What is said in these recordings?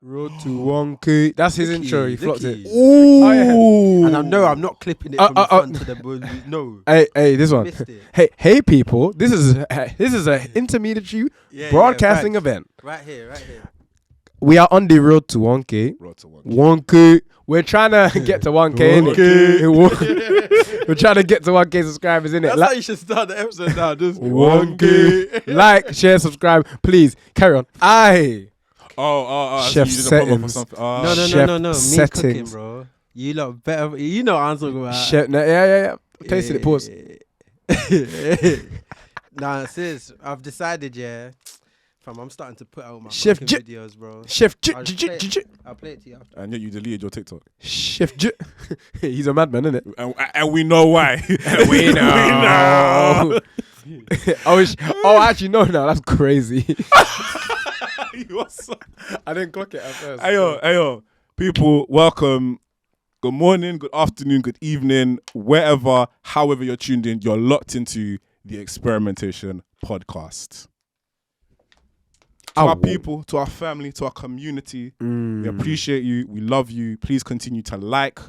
Road to 1K. That's his intro. He flopped it. Ooh. Oh, yeah. And I know I'm not clipping it from the front to the no. Hey, this one. Missed it. Hey, people. This is an intermediary broadcasting event. Right here. We are on the road to 1K. Road to 1K. 1K. We're trying to get to 1K. 1K. We're trying to get to 1K subscribers, innit? That's how you should start the episode now. Just 1K. Like, share, subscribe. Please, carry on. Chef so you did a promo for settings. something. Chef No. Me settings. cooking, bro. You lot better. You know what I'm talking about. Chef, yeah. Tasted it. Pause. Nah, sis, I've decided, yeah. Fam, I'm starting to put out my Chef cooking videos, bro. Chef I'll play it to you after. And yet you deleted your TikTok. Chef He's a madman, isn't it? And we know why. We know. Actually, no, that's crazy. I didn't clock it at first. Ayo, people, welcome. Good morning, good afternoon, good evening, wherever, however you're tuned in, you're locked into the Experimentation podcast. To our people, to our family, to our community, we appreciate you, we love you. Please continue to like,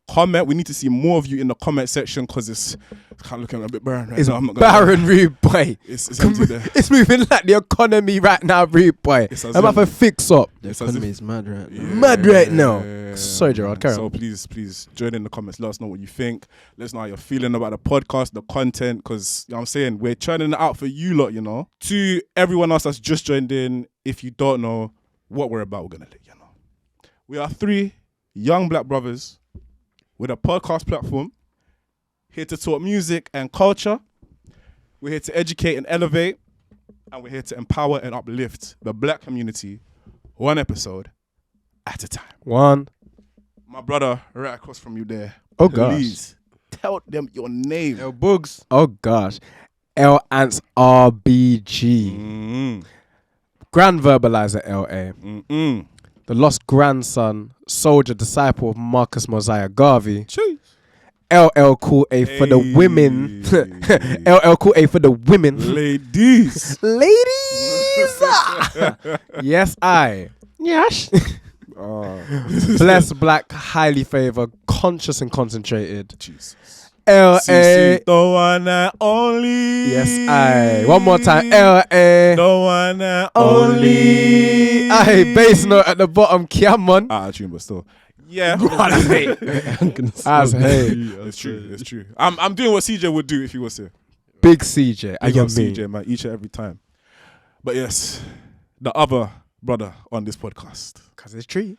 comment. We need to see more of you in the comment section because it's kind of looking a bit barren right now. I'm not gonna barren, rude boy. It's empty there. It's moving like the economy right now, rude boy. I'm about to fix up. The economy is mad right now. Mad right now. Sorry, Gerard, carry on. So please join in the comments. Let us know what you think. Let us know how you're feeling about the podcast, the content, because you know what I'm saying, we're churning it out for you lot, you know. To everyone else that's just joined in, if you don't know what we're about, we're going to let you know. We are 3 young black brothers with a podcast platform, here to talk music and culture. We're here to educate and elevate, and we're here to empower and uplift the black community, one episode at a time. One. My brother, right across from you there. Oh, please tell them your name. El Bugs. Oh, gosh. L Ants RBG. Grand verbalizer LA. The lost grandson, soldier, disciple of Marcus Mosiah Garvey. Jeez. LL Cool A for the women. LL Cool A for the women. Ladies. Yes, I. Yes. Blessed, black, highly favored, conscious and concentrated. Jesus. L.A. The one and only. Yes, I. One more time. L.A. The one and only. Aye, bass note at the bottom. Come on. Tune, but still. Yeah. As hate. It's true. I'm doing what CJ would do if he was here. Big CJ. Big up CJ, man. Each and every time. But yes, the other brother on this podcast. Because it's true.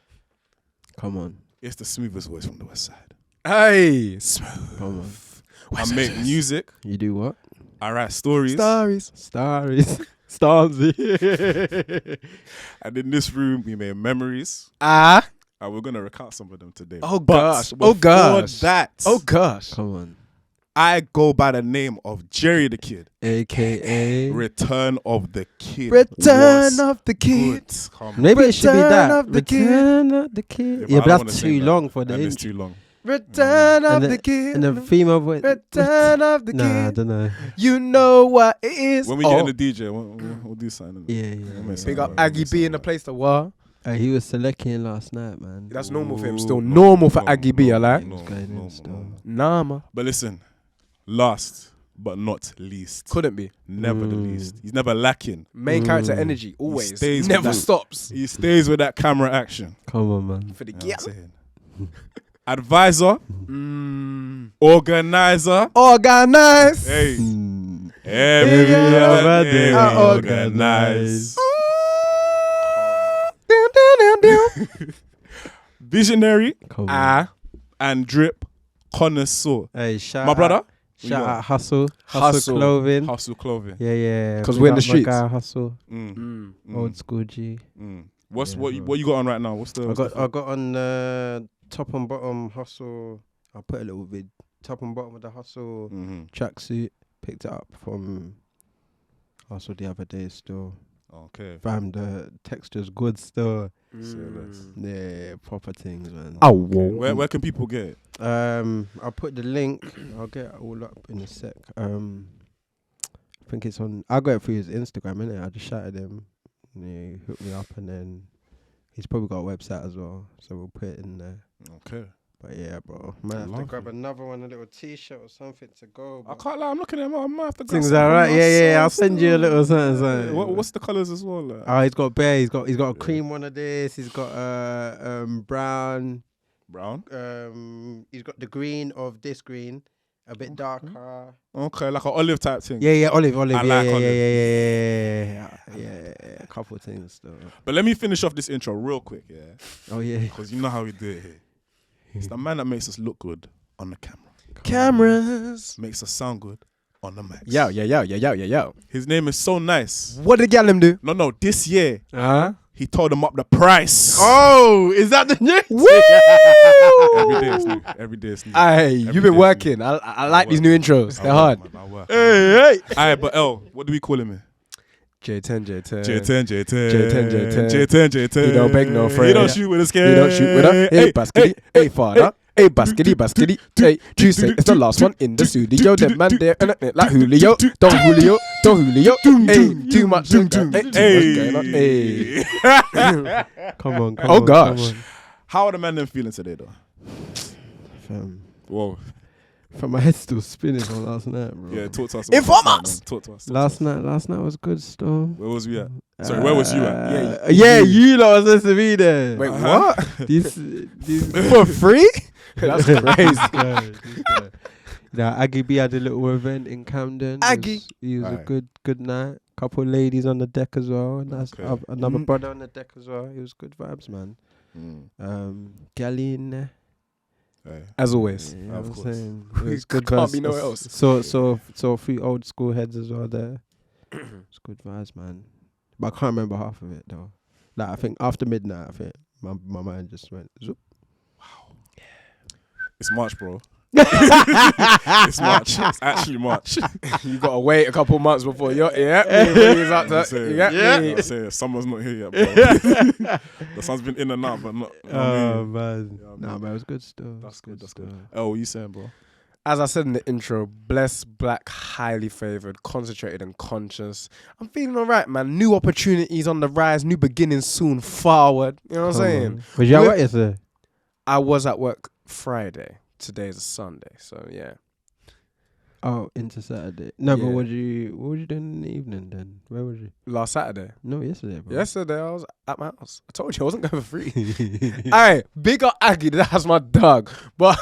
Come on. It's the smoothest voice from the West Side. Hey, smooth. Come on. I make music. You do what? I write stories. Starsy. And in this room, we made memories. And we're going to recount some of them today. Oh, gosh. Oh, gosh. That. Oh, gosh. Come on. I go by the name of Jerry the Kid. AKA Return of the Kid. Return of the Kid. Maybe it should be that. Of the Return of the Kid. Yeah, but that's too long for the intro. It's too long. Return of the Kid. And the female voice. Return of the Kid. Nah, I don't know. You know what it is. When we get in the DJ, we'll do something. Yeah. Big up Aggie B in the place to war. He was selecting last night, man. That's normal for him. Still normal for Aggie B, I like. Nah, man. But listen, last but not least. Couldn't be. Never the least. He's never lacking. Main character energy, always. Stays never stops. He stays with that camera action. Come on, man. For the advisor. Organizer. Organize. Hey. Every other day organize. Down. Visionary. And drip connoisseur. Hey, shout my brother. Shout out Hustle Clothing. Hustle Clothing. Yeah. Because we're in the streets. Guy, Hustle. Old school G. What you got on right now? What's the? I got on top and bottom Hustle. I'll put a little vid. Top and bottom of the Hustle tracksuit. Picked it up from Hustle the other day still. Okay. Fam, the texture's good still. Yeah, proper things, man. Oh, whoa. Where can people get it? I'll put the link. I'll get it all up in a sec. I think it's on. I got it through his Instagram, innit? I just shouted him. And he hooked me up, and then He's probably got a website as well, so we'll put it in there. Okay. But yeah, bro, might have to Lovely. grab another one, a little t-shirt or something to go. I Bro. can't lie. I'm looking at him. I might have to grab Things something alright. for Yeah. I'll myself send you a still. little something. Yeah, something. what's the colours as well? Like? Oh, he's got bear. He's got a cream one of this. He's got brown. Brown. He's got the green of this green, a bit darker. Okay, like an olive type thing. Yeah, olive. I Yeah, like yeah, olive. yeah. A couple of things though. But let me finish off this intro real quick, yeah. Oh yeah. Because you know how we do it here. It's the man that makes us look good on the camera. Cameras. Makes us sound good on the mics. Yo. His name is so nice. What did Gallum do? No, this year Huh? he told them up the price. Oh, is that the news? Woo! Every day it's new. Hey, you've been working. I like these new intros. They're hard. I work. Hey. Alright, but L, what do we call him here? J10. J10. He don't beg no friend. He don't shoot with a scale. He don't shoot with her. Hey, baskety. Hey, father. Hey, baskety. Hey, Tuesday. It's the last one in the studio. That man there. Like Julio. Don't Julio. Hey, too much. Hey, too much going on. Hey. Come on. Oh, gosh. How are the men then feeling today, though? Whoa. From my head still spinning from last night, bro. Yeah, talk to us. Informers! Talk to us. Last night was good still. Where was we at? Sorry, where was you at? You lot was supposed to be there. Wait, what? These For free? That's crazy. Aggie B had a little event in Camden. Aggie. It was a Alright. good night. Couple ladies on the deck as well. And that's Okay. another brother on the deck as well. It was good vibes, man. Gally in there. Hey. As always. Yeah, Of I'm course. saying. It was good Can't vibes. be nowhere else. So a few old school heads as well there. It's good vibes, man. But I can't remember half of it though. Like I think after midnight, I think my mind just went zoop. It's March, bro. It's March. It's actually March. You gotta wait a couple months before you're he's up to You you know get what me. I'm saying? Summer's not here yet, bro. The sun's been in and out, but not. You know what I mean? Man. Yeah, Nah, man. man, it was good still. That's good. That's still. good. Oh, what you saying, bro? As I said in the intro, blessed, black, highly favored, concentrated and conscious. I'm feeling alright, man. New opportunities on the rise, new beginnings soon forward. You know what I'm saying? Was you at With- work yesterday? I was at work Friday. Today is a Sunday, so yeah. Oh, into Saturday. No, but Yeah. what were you doing in the evening then? Where was you? Last Saturday. No, yesterday, bro. Yesterday I was at my house. I told you I wasn't going for free. Alright, big up Aggie, that's my dog. But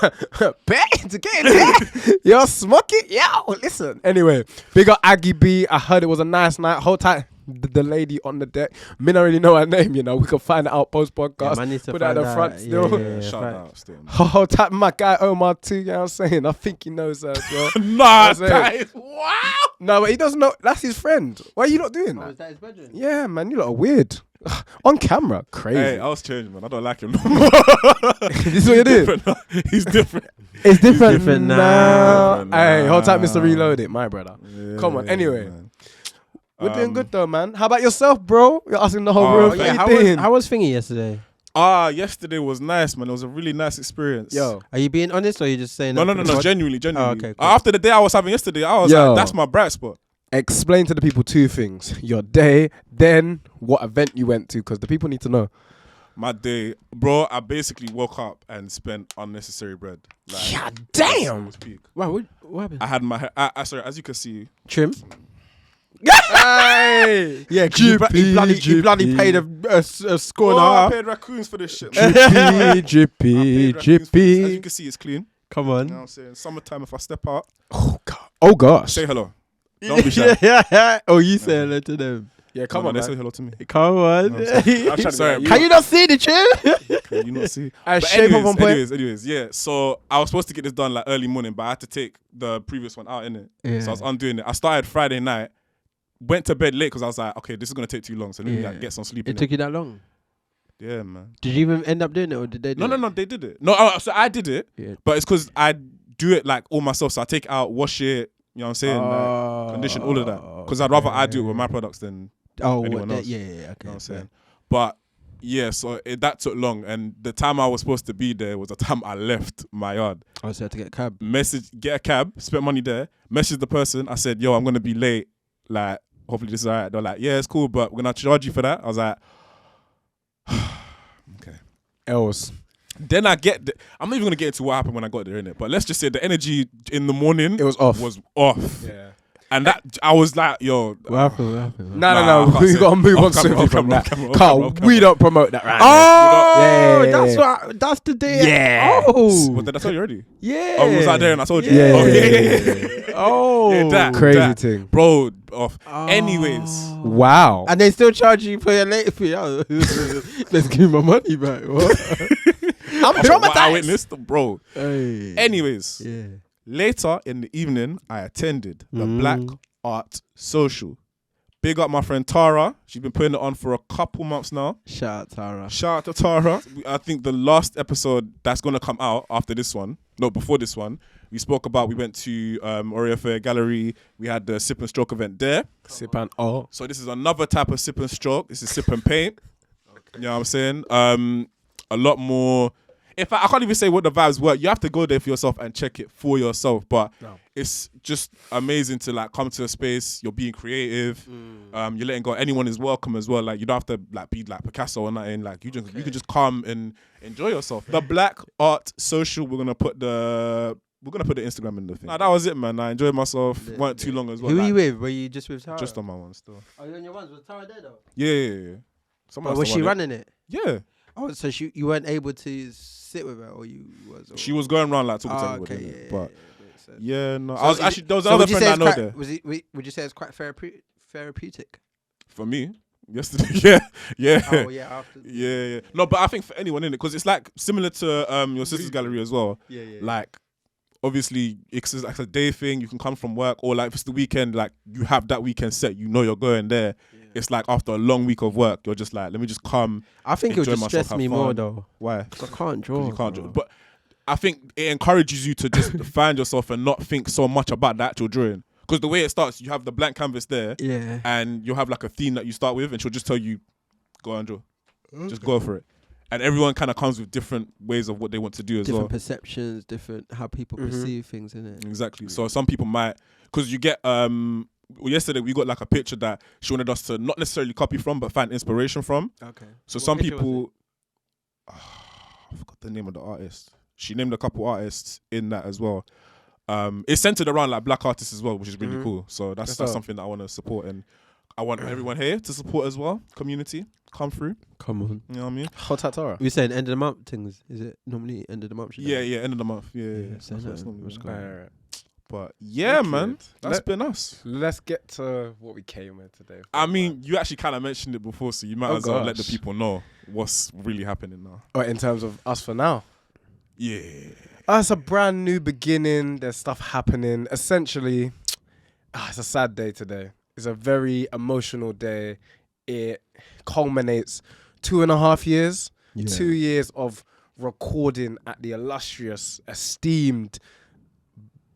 pay to get in there. Yo, smoke it. Yo, listen. Anyway, big up Aggie B. I heard it was a nice night. Hold tight. The lady on the deck. Me not really know her name, you know. We can find it out post podcast. man needs to Put it at find the out. front still. Yeah, Shout right. out, still. Hold tight, my guy Omar too. You know what I'm saying? I think he knows her as well. Nah, That's it. that is wow. No, but he doesn't know. That's his friend. Why are you not doing that? that his bedroom? Yeah, man, you lot are weird. On camera, crazy. Hey, I was changing, man. I don't like him no more. This is what you did. Different now. He's different. It's different, different now. Different Hey, hold tight, now. Mr. Reload it, my brother. Come on, anyway. man. We're doing good though, man. How about yourself, bro? You're asking the whole Oh, world. yeah, How you doing? How was Thingy yesterday? Yesterday was nice, man. It was a really nice experience. Yo, Are you being honest or are you just saying No, that for the pod? genuinely. Oh, okay, cool. After the day I was having yesterday, I was Yo. like, that's my bright spot. explain to the people two things: your day, then what event you went to, because the people need to know. My day, bro, I basically woke up and spent unnecessary bread. Like, God damn. it was peak. Wow, what happened? I had my hair, sorry, as you can see. Trim? Hey, Yeah, he bloody paid a score and a I half. paid raccoons for this shit, man. drippy, I paid raccoons for this. As you drippy. can see, it's clean. Come You know on. what I'm saying? Summertime, if I step out, Oh god. Oh gosh. say hello. Don't be shy. Oh, you say hello to them. Yeah, Come come on, they say man. hello to me. Come on. No, I'm sorry. I'm trying to Sorry, be like, Can you not see the trim? Can you not see? I But shape up on point. anyways, yeah. So I was supposed to get this done like early morning, but I had to take the previous one out, innit? Yeah. So I was undoing it. I started Friday night, went to bed late because I was like, okay, this is gonna take too long, so let me Yeah. like, get some sleep. It in took you that long? Yeah, man. Did you even end up doing it or did they do it? No, they did it. No, so I did it, Yeah. but it's because I do it like all myself. So I take it out, wash it. You know what I'm saying? Like, condition all of that. Because I'd rather I do it with my products than Oh, anyone what, else. yeah, okay. You know what I'm fair. saying? But yeah, so that took long, and the time I was supposed to be there was the time I left my yard. I also had to get a cab. Get a cab, spent money there, messaged the person. I said, yo, I'm gonna be late. Like, hopefully this is alright. They're like, yeah, it's cool, but we're gonna charge you for that. I was like, else. Then I'm not even gonna get into what happened when I got there, innit? But let's just say the energy in the morning It was off. Yeah. And that I was like, yo, What happened? No. I can't We say gotta move off on camera, swiftly off from camera, that. off camera, Carl, off camera. we don't promote that right Oh, Yeah. that's the day. Yeah. Oh, What did I tell you already? yeah. Oh, was I there and I told you? Yeah. Oh, yeah. Oh, Yeah, that. Crazy thing. Bro, off. Oh. Anyways. Wow. And they still charge you for your late fee. Oh, let's give me my money back. What? I'm What I traumatized. witnessed, bro. Hey. Anyways, Yeah. later in the evening, I attended the Black Art Social. Big up my friend Tara. She's been putting it on for a couple months now. Shout out Tara. Shout out to Tara. I think the last episode that's going to come out after this one, no, before this one, we went to Oreo Gallery. We had the Sip and Stroke event there. Sip and oh. So this is another type of sip and stroke. This is sip and paint. You know what I'm saying? A lot more. In fact, I can't even say what the vibes were. You have to go there for yourself and check it for yourself. But it's just amazing to like come to a space. You're being creative. You're letting go. Anyone is welcome as well. Like you don't have to like be like Picasso or nothing. Like you can just come and enjoy yourself. The Black Art Social. We're gonna put the Instagram in the thing. Nah, that was it, man. I enjoyed myself. Weren't too long as well. Who like, were you with? Were you just with Tara? Just on my one still. Oh, you on your ones? Was Tara there though? Yeah. Someone But else was she won it. running it? Yeah. Oh, so you weren't able to sit with her, or you was? Or? She was going around like talking to everybody. Okay, innit? yeah, But makes sense. yeah, no. So I was is actually it- there was so another would you friend say I it's know quite- there. Would you say it's quite therapeutic? For me, yesterday. yeah. Oh yeah, after. Yeah. No, but I think for anyone in it, because it's like similar to your sister's gallery as well. Yeah. Like, obviously, it's like a day thing. You can come from work, or like if it's the weekend, like you have that weekend set. You know you're going there. It's like after a long week of work, you're just like, let me just come. I think it would enjoy just myself, stress have me more fun. though. Why? Because I can't draw. You can't draw. But I think it encourages you to just find yourself and not think so much about the actual drawing. Because the way it starts, you have the blank canvas there, Yeah. and you'll have like a theme that you start with, and she'll just tell you, go and draw. Just go for it. And everyone kind of comes with different ways of what they want to do as Different well. perceptions, different how people perceive things, innit? Exactly. So some people might, because you get, yesterday we got like a picture that she wanted us to not necessarily copy from, but find inspiration from. Okay. So What some picture was people, I forgot the name of the artist. She named a couple artists in that as well. It's centered around like black artists as well, which is really cool. So that's something that I want to support, and I want everyone here to support as well. Community, come through. Come on. You know what I mean? Hot Tara. We're saying end of the month things. Is it normally end of the month? Yeah, end of the month. Yeah. so That's no, what's normally what's going on. Alright. But yeah, Wicked. man, that's Let- been us. Let's get to what we came with today. I mean, you actually kind of mentioned it before, so you might Oh, as well let the gosh. people know what's really happening now. or in terms of us for now. Yeah. It's a brand new beginning. There's stuff happening. Essentially, it's a sad day today. It's a very emotional day. It culminates 2.5 years. Yeah. 2 years of recording at the illustrious, esteemed,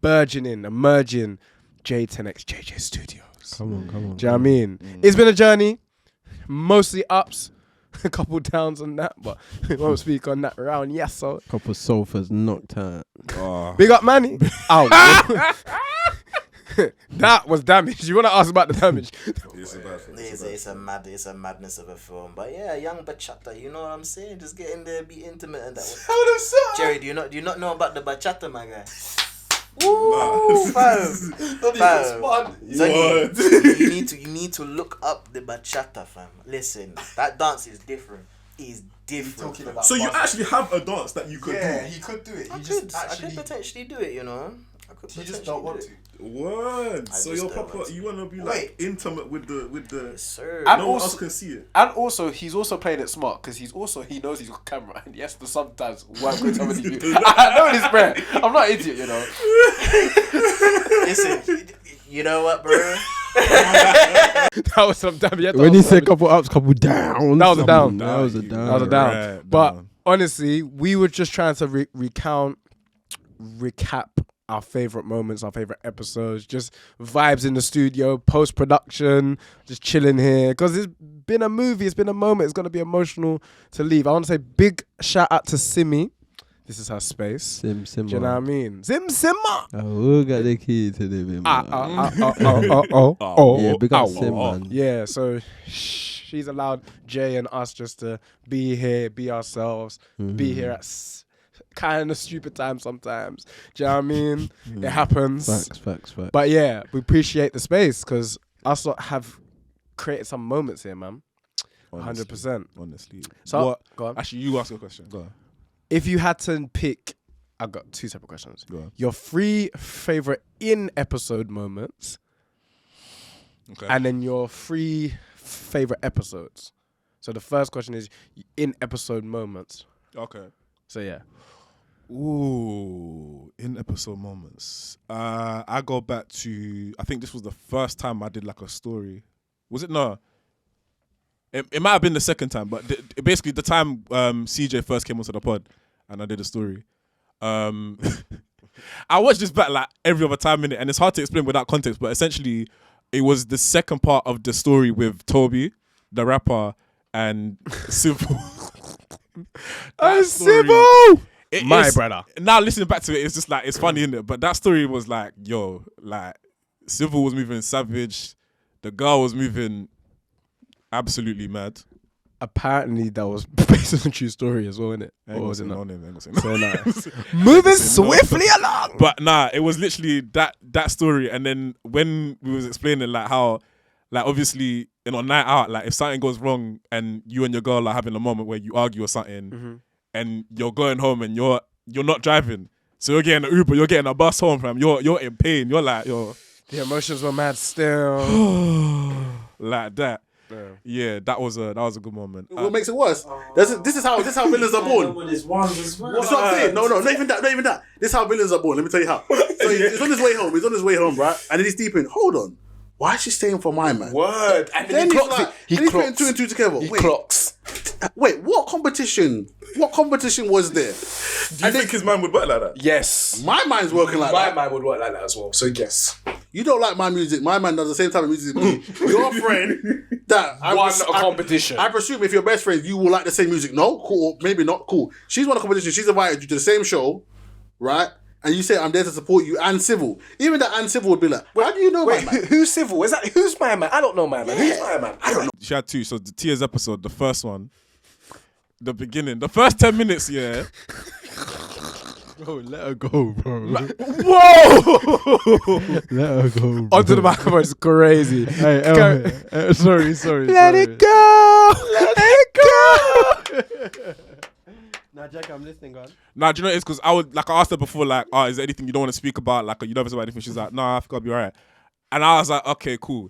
burgeoning, emerging J10XJJ Studios. Come on. Do you know what I mean? It's been a journey, mostly ups, a couple downs on that, but we won't speak on that round. Yes, so Couple sofas knocked out. Oh. big up, Manny. Ow. That was damage. You want to ask about the damage? It's a madness of a film, but yeah, young bachata, you know what I'm saying? Just get in there, be intimate, and that. Jerry, do you not know about the bachata, my guy? Woo, fam. So you need to look up the bachata, fam. Listen, that dance is different. It's different. Fam. So you actually have a dance that you could do? he could do it. I could potentially do it, you know. You just don't want to. Word. I So just you're don't proper. want to. You want to be Wait. like intimate with the. Yes, sir. And No one also- else can see it. And also, he's also playing it smart because he knows he's got camera and he has to sometimes work with somebody. I know this, bro. I'm not an idiot, you know. Listen, you know what, bro? That was some damage. When he said couple ups, couple downs. That was a down. That was a down. That was a down. Right, But down. honestly, we were just trying to recap our favorite moments, our favorite episodes, just vibes in the studio, post production, just chilling here. Because it's been a movie, it's been a moment. It's gonna be emotional to leave. I want to say big shout out to Simi. This is her space. Sim. Do you know what I mean? Simmer. Who got the key to the bit, man? Yeah, big up Sim, man. Yeah, so she's allowed Jay and us just to be here, be ourselves, be here at kind of stupid times sometimes. Do you know what I mean? It happens. Facts. But yeah, we appreciate the space because us lot have created some moments here, man. 100%. Honestly. So, what? Go on. Actually, you ask a question. Go on. If you had to pick, I've got 2 separate questions. Go on. Your 3 favorite in-episode moments, Okay. and then your 3 favorite episodes. So the first question is in-episode moments. Okay. So yeah. Ooh, in episode moments. I go back to, I think this was the first time I did like a story. Was it? No. It might have been the second time, but basically the time CJ first came onto the pod and I did a story. I watched this back like every other time in it, and it's hard to explain without context, but essentially it was the second part of the story with Toby, the rapper, and Civil. Civil! My is, brother. Now listening back to it, it's just like, it's funny, isn't it? But that story was like, yo, like, Civil was moving savage. The girl was moving absolutely mad. Apparently that was based on a true story as well, innit? I ain't Or gonna was say it no not? name, I ain't gonna say no. So nice. Moving swiftly along. But nah, it was literally that story. And then when we was explaining like how, like obviously in a night out, like if something goes wrong and you and your girl are having a moment where you argue or something, and you're going home and you're not driving, so you're getting an Uber, you're getting a bus home, fam. You're in pain. You're like, yo, The emotions were mad still. like that. Yeah, that was a good moment. What makes it worse? This is how villains are born. With ones as well. That's what I'm saying. No, not even that. This is how villains are born. Let me tell you how. So he's on his way home. Right? And then he's deep in, hold on. Why is she staying for my man? Word. And Then he he's clocks like, it. and he's putting 2 and 2 together. He clocks. Wait, what competition was there? Do you think his man would work like that? Yes. My mind's working like My that. mind would work like that as well. So yes. You don't like my music. My man does the same type of music as me. Your friend that Won a competition. I presume if you're best friends, you will like the same music. No? Cool. Maybe not. Cool. She's won a competition. She's invited you to the same show, right? And you say, I'm there to support you and Civil. Even that and Civil would be like, how do you know my man? Who's Civil? Who's my man? I don't know my man. Who's my man? I don't know. She had 2. So the Tears episode, the first one, the beginning, the first 10 minutes, yeah. Bro, let her go, bro. Whoa! Let her go, bro. Onto the microphone is crazy. Hey, sorry. Let it go! Let it go! Nah, Jack, I'm listening, God. Nah, do you know what it is? Because I asked her before, like, is there anything you don't want to speak about? Like, are you nervous about anything? She's like, nah, I think I'll be alright. And I was like, okay, cool.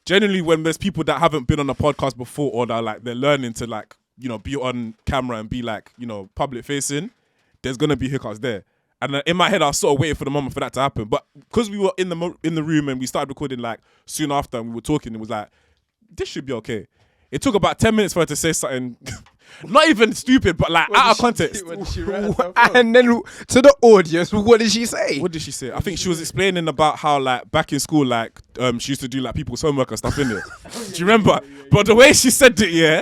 Generally, when there's people that haven't been on a podcast before, or that like they're learning to like, you know, be on camera and be like, you know, public facing, there's gonna be hiccups there. And in my head, I was sort of waiting for the moment for that to happen. But because we were in the room and we started recording like soon after, and we were talking, it was like, this should be okay. It took about 10 minutes for her to say something, not even stupid, but like out of context. What did she write herself up? And then to the audience, what did she say? What did she say? I think she was explaining about how like back in school, like she used to do like people's homework and stuff in it. Do you remember? But the way she said it, yeah.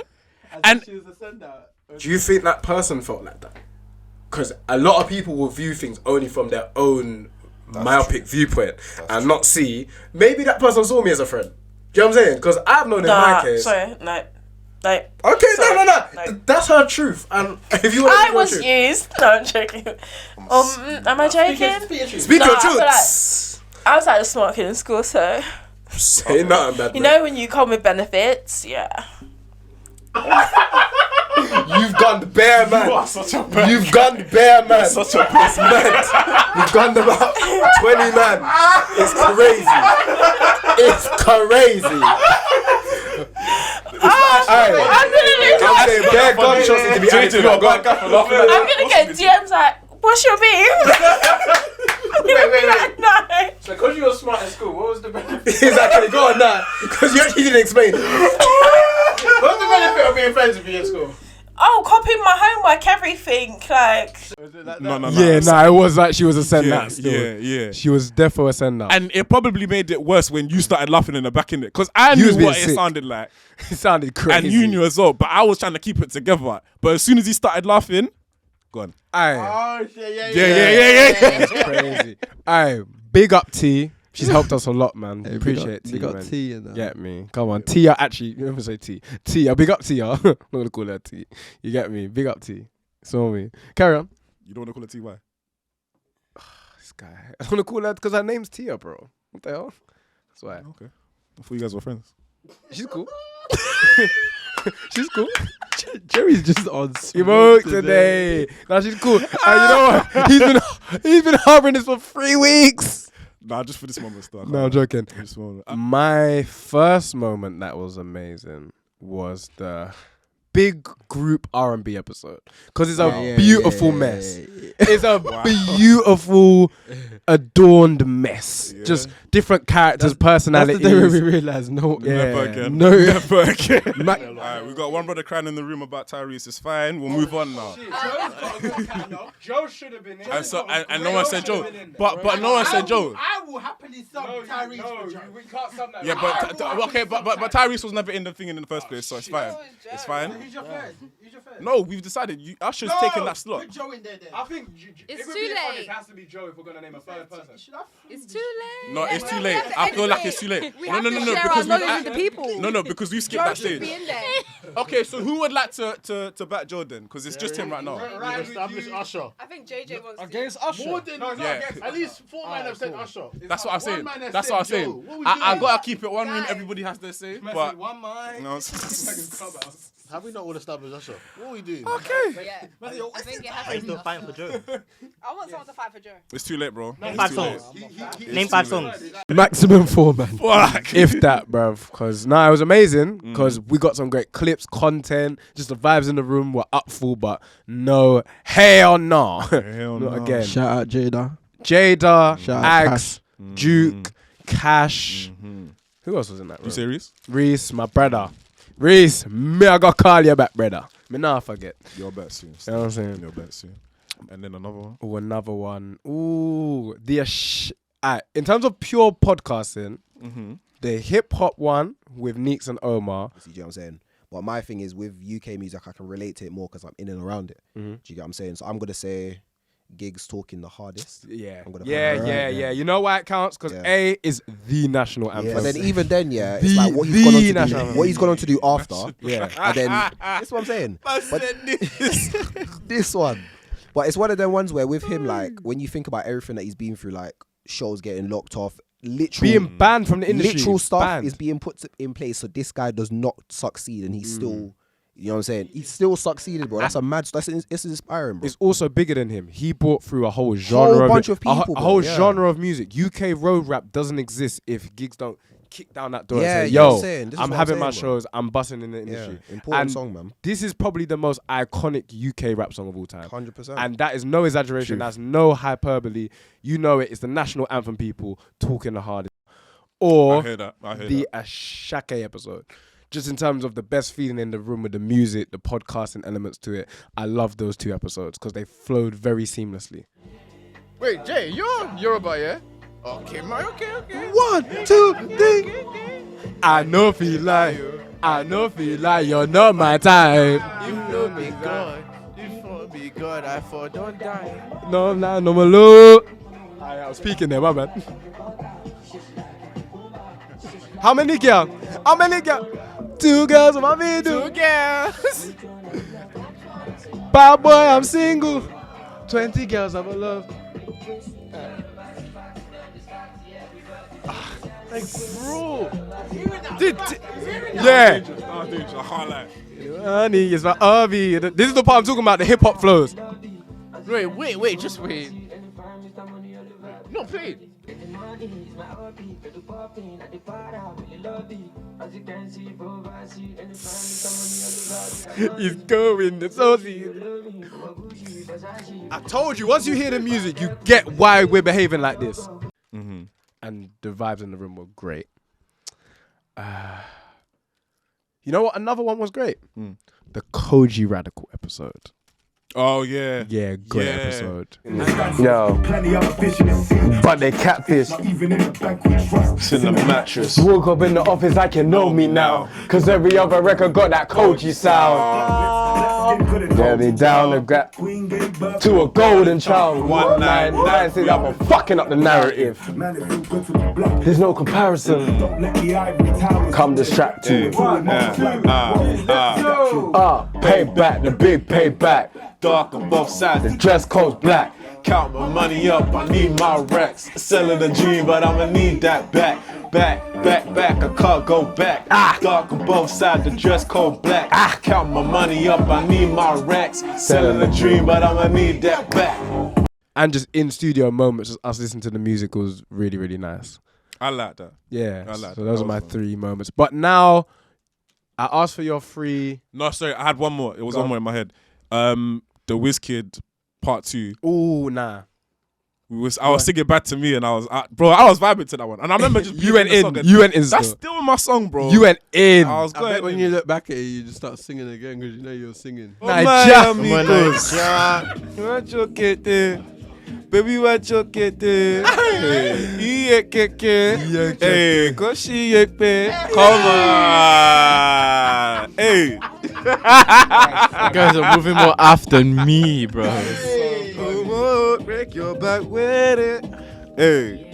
And she was a sender. Do you think that person felt like that? Because a lot of people will view things only from their own myopic viewpoint and not see. Maybe that person saw me as a friend. Do you know what I'm saying? Because I've known in my case. Sorry, no. Like, Okay, sorry, no. like- That's her truth. And if you want I to was used. No, I'm joking. Am I joking? speak No, your I feel truth. I was like the smart kid in school, so Say nothing bad. you know when you come with benefits, yeah. You've gone bare man. you are such a bad. You've gone bare man. Such a It's mad. You've gone about 20 man. It's crazy. It's crazy. I'm saying bare gunshots need to be added to that. I'm gonna get DMs like, what's your beef? Wait. No. So, because you were smart in school, what was the benefit? Exactly. Go on now. Because you actually didn't explain. What was the benefit of being friends with you in school? Oh, copying my homework, everything. Like, Was it like that? No. Yeah, it was like she was a sender. Yeah. She was defo a sender. And it probably made it worse when you started laughing in the back in it, because I You knew was being what it sick. sounded like, It sounded crazy. and you knew as well. But I was trying to keep it together. But as soon as he started laughing, Go on. Aye, Yeah. that's crazy. Aye, big up T. She's helped us a lot, man. Appreciate T, We got man. T in that. Get me? Come on, Tia. Actually, you never say T. Tia, big up Tia. I'm not gonna call her T. You get me? Big up T. So me. Carry on. You don't want to call it TY? This guy. I wanna call her because her name's Tia, bro. What the hell? That's why. Okay. I thought you guys were friends. She's cool. She's cool. Jerry's just on Smoke today. Nah, she's cool. And you know what? He's been harboring this for 3 weeks. Nah, just for this moment, still. No, I'm joking. For this moment. My first moment that was amazing was the big group R&B episode because it's a beautiful mess. It's a beautiful, adorned mess. Yeah. Just different characters, personalities. That's the day when we realised Never again. No, Never again. Alright, we got one brother crying in the room about Tyrese. It's fine. We'll move on now. Joe should have been in. And no one said Joe. But no one said Joe. I will happily sub Tyrese for Joe. We can't sub that. Yeah, but Tyrese was never in the thing in the first place, so it's fine. It's fine. Who's your first? No, we've decided. Usher's taking that slot. Put Joe in there then. I think It's if we're too being honest, late. it has to be Joe if we're gonna name a third person. It's too late. No, it's too late. I feel like it's too late. We No, have no, to no, no, share because our we knowledge with the people. No, because we skipped Joe that should be stage. in there. Okay, so who would like to back Jordan? Because it's just him right now. Establish Usher. I think JJ wants to. Against Usher. More than at least 4 men have said Usher. That's what I'm saying. One man has That's said what I'm Joe. saying. What we I doing? gotta keep it one room. Guys. Everybody has their say, but One mind. no. Have we not all established Usher? What are we doing? Okay. Yeah. I think it has Are you to still be. fighting for Joe? I want someone to fight for Joe. It's too late, bro. Name It's 5 too late. songs. Name 5 songs. Maximum 4, man. Fuck. If that, bruv. Because it was amazing. Because we got some great clips, content. Just the vibes in the room were up full, but no, hell no. Hell Not no. again. Shout out Jada. Jada, Shout out Ags, Duke, Cash. Who else was in that room? You serious? Reese, my brother. Reese, me I gotta call you back, brother. Me nah forget. Your bet soon. You know what I'm saying? Your bet soon. And then another one. Ooh, another one. Ooh, in terms of pure podcasting, the hip hop one with Neeks and Omar. See, do you get what I'm saying? But my thing is with UK music, I can relate to it more because I'm in and around it. Do you get what I'm saying? So I'm gonna say Gigs talking the hardest. Yeah, I'm gonna yeah, put it yeah, right yeah. You know why it counts? Because Yeah. A is the national anthem. But then even then, yeah, it's The- like what the he's gone on to national- do. What he's gone on to do after. Yeah. And then that's what I'm saying. But this one. But it's one of them ones where with him, like when you think about everything that he's been through, like shows getting locked off, literal Being banned from the industry. literal stuff Banned. is being put in place. So this guy does not succeed, and he's still, you know what I'm saying? He's still succeeded, bro. That's a mad. It's inspiring, bro. It's also bigger than him. He brought through a whole genre bunch of of people, a bro, whole yeah. genre of music. UK road rap doesn't exist if Gigs don't kick down that door Yeah, and say, you know what yo, I'm saying? This is I'm what I'm having my saying, bro. shows, I'm busting in the Yeah, industry. important And song, man. This is probably the most iconic UK rap song of all time. 100%. And that is no exaggeration. That's no hyperbole. You know it. It's the national anthem people talking the hardest. Or I hear that. the Ashake episode. Just in terms of the best feeling in the room with the music, the podcasting elements to it. I love those 2 episodes because they flowed very seamlessly. Wait, Jay, you're Yoruba, yeah? Okay, man, okay. 1, 2, 3. I know feel like you're not my time. You know me God, you for me God, I for don't die. No, no, my love. I was speaking there, my bad. How many girls? 2 girls on my video. 2 girls. Bad boy, I'm single. 20 girls I'm in love. Bro. Yeah. I can't lie. Honey, it's my hobby. This is the part I'm talking about, the hip hop flows. Wait, just wait. No, play it. He's going the saucy. I told you, once you hear the music, you get why we're behaving like this. And the vibes in the room were great. You know what? Another one was great. The Koji Radical episode. Oh yeah. Yeah, great Yeah. episode. Yo, but they catfish. It's in the mattress. Woke up in the office like you know me now. Cause every other record got that Koji sound. Get me down the gap to a golden child. 199 says I'm fucking up the narrative. There's no comparison. Come distract you. Payback, the big payback. Dark on both sides. The dress code's black. Count my money up, I need my racks. Selling a dream, but I'ma need that back. Back, I can't go back. Dark on both sides, the dress code black. Count my money up, I need my racks. Selling a dream, but I'ma need that back. And just in studio moments, just us listening to the music was really, really nice. I like that. Yeah. I like so that. those That are my was fun. 3 moments. But now, I asked for your 3. No, sorry, I had one more. It was Go one on. more in my head. The WizKid part 2. Ooh, nah. I was singing Bad to Me, and I was vibing to that one. And I remember just You went beating the in. song and You went in. That's still. still my song, bro. You went in. I was I going bet when in. you look back at it, you just start singing again because you know you're singing. Amigos. What you get there? Baby, what you get there? Hey, hey, go she come on. Hey. You guys are moving more after me, bro. Break your back with it. Hey.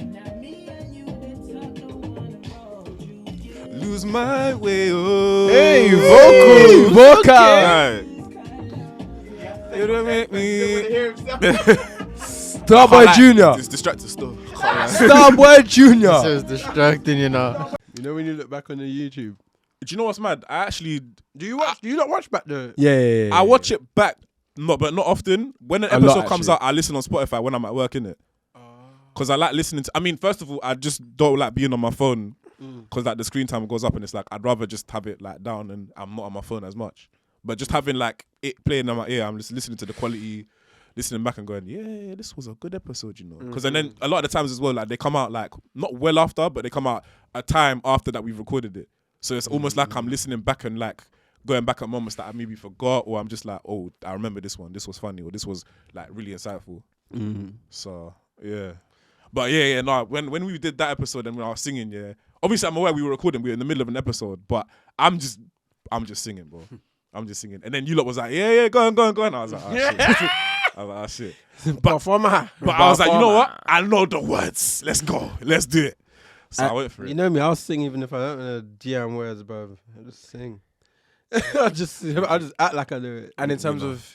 Lose my way. Oh. Hey, vocal. Right. You don't make me. Starboy Junior. It's distracted still. Starboy Junior. So it's distracting, you know. You know when you look back on the YouTube, Do you know what's mad? I actually do you not watch back the? Yeah. I watch it back, but not often. When an A lot, episode comes actually. out, I listen on Spotify when I'm at work, innit? Because I like listening to. I mean, first of all, I just don't like being on my phone because like the screen time goes up, and it's like I'd rather just have it like down, and I'm not on my phone as much. But just having like it playing in my ear, I'm just listening to the quality, listening back and going, yeah, this was a good episode, you know. Because and then a lot of the times as well, like they come out like not well after, but they come out a time after that we've recorded it. So it's almost like I'm listening back and like going back at moments that I maybe forgot, or I'm just like, oh, I remember this one. This was funny, or this was like really insightful. So yeah, but no. When we did that episode and when I was singing, yeah, obviously I'm aware we were recording. We were in the middle of an episode, but I'm just singing, bro. I'm just singing, and then you lot was like, yeah, go on. I was like, oh, shit. I was like, oh shit. But I was like, you know what? I know the words. Let's go. Let's do it. So I went for it. You know me, I'll sing even if I don't know GM words, bro. I just sing. I just act like I do it. And in terms of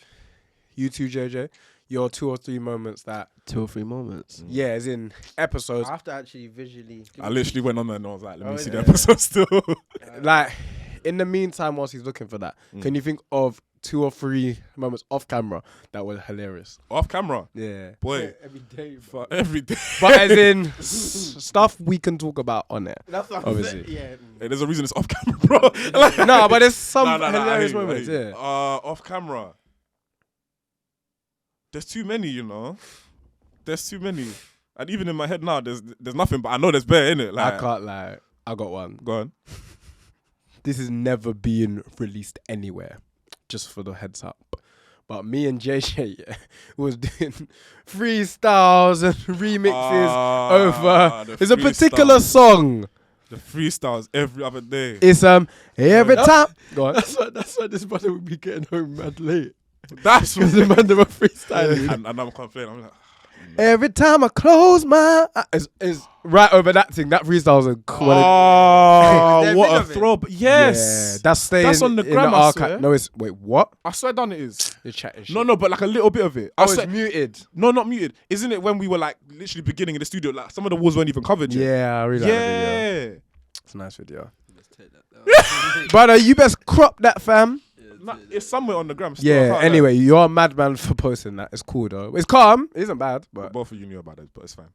you two, JJ, your 2 or 3 moments that 2 or 3 moments. yeah, as in episodes, I have to actually visually. I literally went on there and I was like, let me Oh, see yeah. the episode still. like in the meantime, whilst he's looking for that, can you think of 2 or 3 moments off camera that were hilarious? Off camera. Yeah, Boy. Every day, For every day. but as in stuff we can talk about on it. That's what Obviously. I'm saying. Yeah. Hey, there's a reason it's off camera, bro. Like, No, but there's some I hear hilarious you, I moments. hear you. Yeah, Off camera. There's too many, you know. There's too many. And even in my head now, there's nothing, but I know there's better in it. Like, I can't lie. I got one. Go on. This is never being released anywhere, just for the heads up. But me and JJ was doing freestyles and remixes over. the There's a particular freestyle. song. The freestyles every other day. It's every time. Go on. That's why this brother would be getting home mad late. That's Because the man they were freestyling. and I'm complaining. I'm like, Every time I close my eyes, it's right over that thing. That freestyle's a quality. oh, There what been a of it? throw! Yes, Yeah, that's staying. That's on the in gram, I archive. swear. No, it's wait. What? I swear done it is. You're chatting shit. No, but like a little bit of it. I Oh, swear, it's muted. no, not muted. Isn't it when we were like literally beginning in the studio? Like some of the walls weren't even covered yet. Yeah, I really like the video. Yeah. It's a nice video. Brother, you best crop that, fam. Nah, it's somewhere on the gram. Still, I Yeah. can't lie. Anyway, you're a madman for posting that. It's cool though. It's calm. It isn't bad, but Both of you knew about it, but it's fine.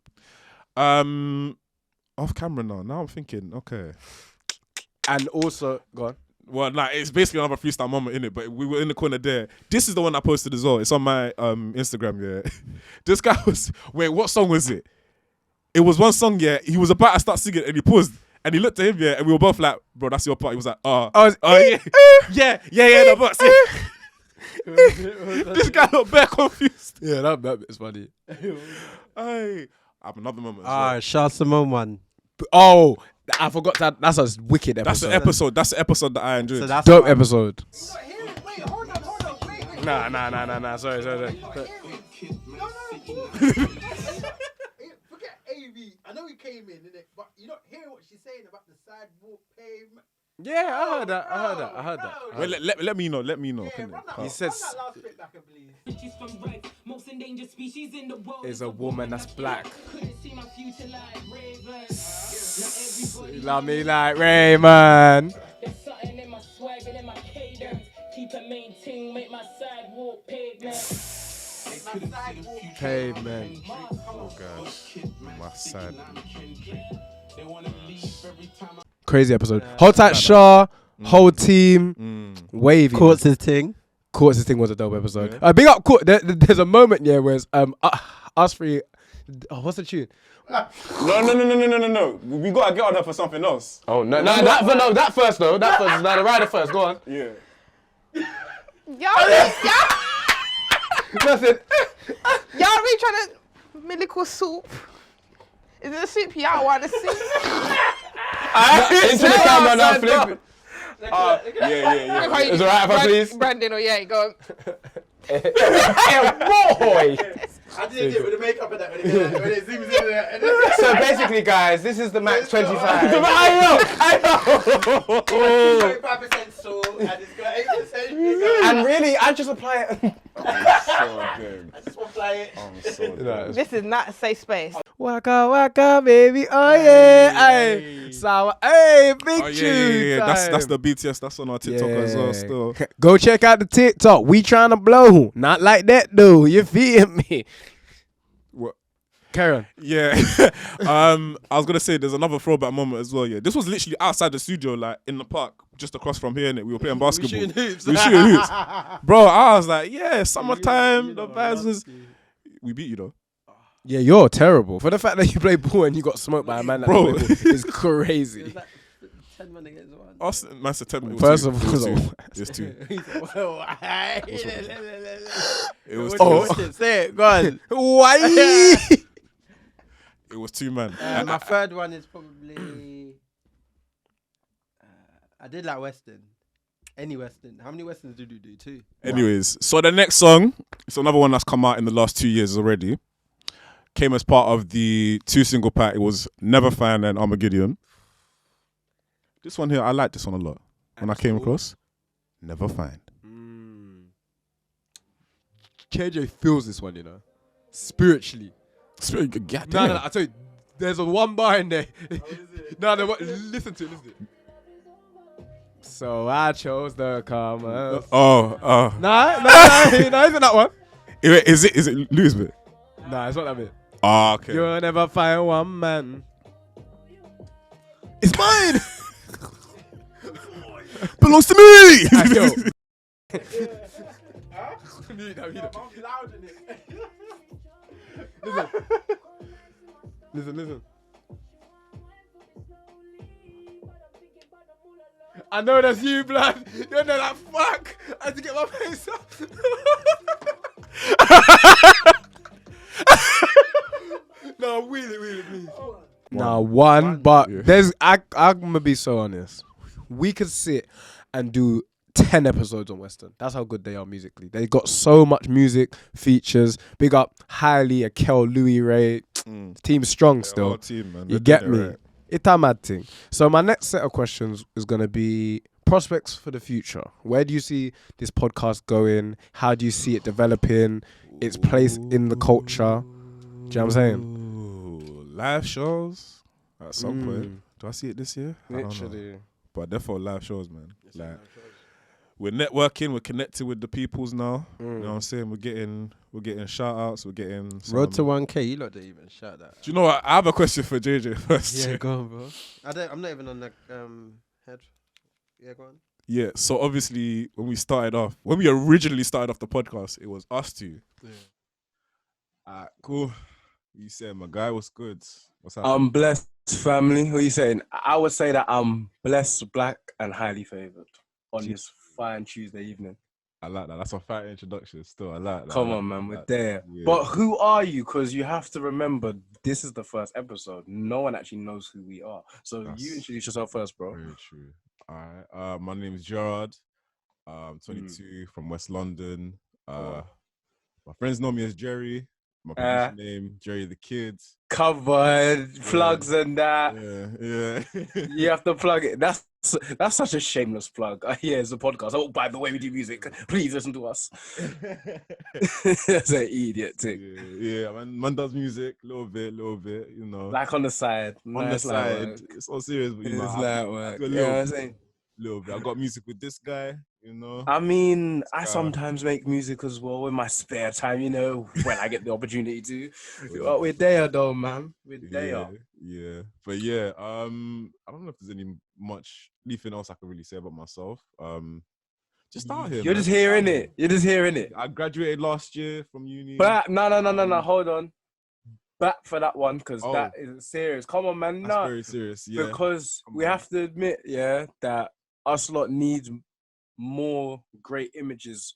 Off camera now. Now I'm thinking, okay. and also go on. Well, like it's basically another freestyle moment in it, but we were in the corner there. This is the one I posted as well. It's on my Instagram. Yeah, this guy was. Wait, what song was it? It was one song. Yeah, he was about to start singing and he paused and he looked at him. Yeah, and we were both like, "Bro, that's your part." He was like, yeah, the box." Yeah. This guy looked bare confused. Yeah, that bit is funny. Hey, I have another moment. As well. Ah, Charles Simone one. Oh, I forgot that. That's a wicked episode. That's the episode. That's the episode that I enjoyed. So that's Dope why- episode. Wait, hold on. Nah. Sorry. Forget AV. I know he came in, innit? But you don't hear what she's saying about the sidewalk pavement. Yeah, I heard that. Well, let me know. Yeah, innit? run that, He run says- that last bit back, please. She's from right. Most endangered species in the world Is a woman that's black. Couldn't see my future like ravens. Not everybody. Love me like Raymond. There's something in my swag and in my cadence. Keep it maintained, make my sidewalk pavement. Pavement. Oh gosh, my side. Crazy episode. Hold tight, Shaw. Whole team. Wavy. Courts his thing. Courts' thing was a dope episode. Big up Court. There's a moment, yeah, where it's, us three. Oh, what's the tune? No. We gotta get on her for something else. Oh no, that first though. That first. Now the rider first. Go on. Yeah. Y'all Nothing. really trying to medical soup. Is it a soup y'all want to see? Into the camera now, flip. Yeah. Is it alright if I please? Brandon or yeah, go on. Boy. I didn't get with the makeup and that when it zooms in there. So basically, guys, this is the max 25. I know. 25% salt and it's got 8% sugar. And really, I just apply it. I just want to play it. I'm so dead. This is not a safe space. Waka, baby. Oh yeah. Hey. Sour. Hey, big tune. Yeah. That's the BTS. That's on our TikTok as well. Still. Go check out the TikTok. We trying to blow. Not like that, dude. You feel me? What? Karen. Yeah. I was gonna say there's another throwback moment as well. Yeah. This was literally outside the studio, like in the park, just across from here. Innit? We were playing basketball. We shooting hoops. Bro, I was like, yeah, summertime. The vibes was. We beat you though. Yeah, you're terrible. For the fact that you play ball and you got smoked by a man that Bro. play ball is crazy. 10 men against one. Us, man, said 10 minutes. First of all, it was two. It was two. Oh, say it, go on. Why? It was two, man. My third one is probably. I did like Western. Any Western. How many Westerns did you do? Two. Anyways, so the next song, it's another one that's come out in the last 2 years already. Came as part of the 2 single pack. It was Never Find and Armageddon. This one here, I like this one a lot. When I came across, Never Find. KJ feels this one, you know, spiritually. God No, damn. I tell you, there's a one bar in there. Listen to it. So I chose the commas. Oh. No, isn't that one? Is it Louis bit? Nah, it's not that bit. Oh, okay. You'll never find one man. It's mine. Belongs to me. Listen. I know that's you, blood. You're not like, fuck. I had to get my face up. No, really, please. No, one, but there's. I'm gonna be so honest. We could sit and do 10 episodes on Western. That's how good they are musically. They got so much music, features. Big up Hailey, Akel, Louis Ray. Team's strong still. Team, man. You get me? It's a mad thing. So my next set of questions is gonna be prospects for the future. Where do you see this podcast going? How do you see it developing? Its place in the culture. Do you know what I'm saying? Live shows at some point. Do I see it this year? I don't know. Literally. But definitely live shows, man. Like we're networking, we're connected with the peoples now. You know what I'm saying? We're getting shout outs, we're getting some... Road to 1K, you lot didn't even shout that. Do you know what? I have a question for JJ first. Yeah, go on, bro. I'm not even on the head. Yeah, go on. Yeah, so obviously when we originally started off the podcast, it was us two. Yeah. Alright, cool. You said my guy was good. What's up? I'm blessed, family. What are you saying? I would say that I'm blessed, black, and highly favored on this fine Tuesday evening. I like that. That's a fine introduction still. I like that. Come on, man. We're there. Yeah. But who are you? Because you have to remember, this is the first episode. No one actually knows who we are. So you introduce yourself first, bro. Very true. All right. My name is Gerard. 22 from West London. My friends know me as Jerry. My producer name, Jerry the Kids. Covered plugs and that. Yeah. You have to plug it. That's such a shameless plug. Yeah, it's a podcast. Oh, by the way, we do music. Please listen to us. That's an idiot thing. Yeah, man does music a little bit, you know. Like on the side. On the side. It's all serious, but you know. It's like work. A little bit. I got music with this guy, you know. I mean, I sometimes make music as well in my spare time, you know, when I get the opportunity to. But we're there though, man. We're there. Yeah. But yeah, I don't know if there's anything else I can really say about myself. Just out here. You're just hearing it. You're just hearing it. I graduated last year from uni. But no, hold on. Back for that one, because that is serious. Come on, man. That's very serious, yeah. Because we have to admit, that us lot needs more great images.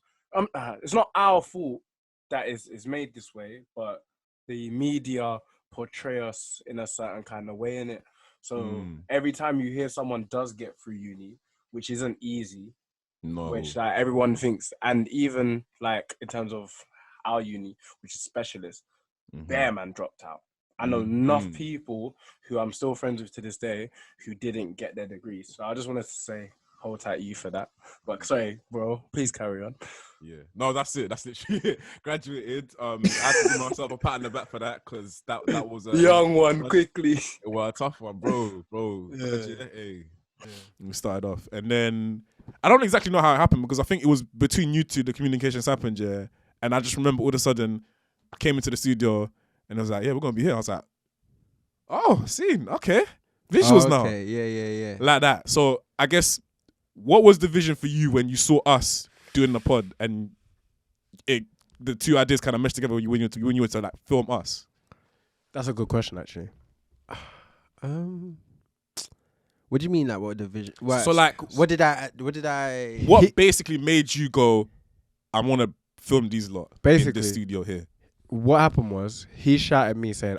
It's not our fault that is made this way, but the media portray us in a certain kind of way, innit? So every time you hear someone does get through uni, which isn't easy, which like everyone thinks, and even like in terms of our uni, which is specialist, Bear man dropped out. I know enough people who I'm still friends with to this day who didn't get their degrees. So I just wanted to say, hold tight you for that. But sorry, bro, please carry on. Yeah. No, that's it. That's literally it. Graduated. I had to give myself a pat on the back for that, because that was a young one, quickly. Well, a tough one, bro. Yeah. Hey. Yeah. We started off. And then I don't exactly know how it happened, because I think it was between you two the communications happened, yeah. And I just remember all of a sudden I came into the studio and I was like, yeah, we're gonna be here. I was like, oh, scene, okay. Visuals now. Yeah. Like that. So I guess, what was the vision for you when you saw us doing the pod and the two ideas kind of meshed together when you were to like film us? That's a good question, actually. What do you mean, like, what the vision? So like, what did I? What basically made you go, I want to film these lot in the studio here? What happened was, he shouted at me saying,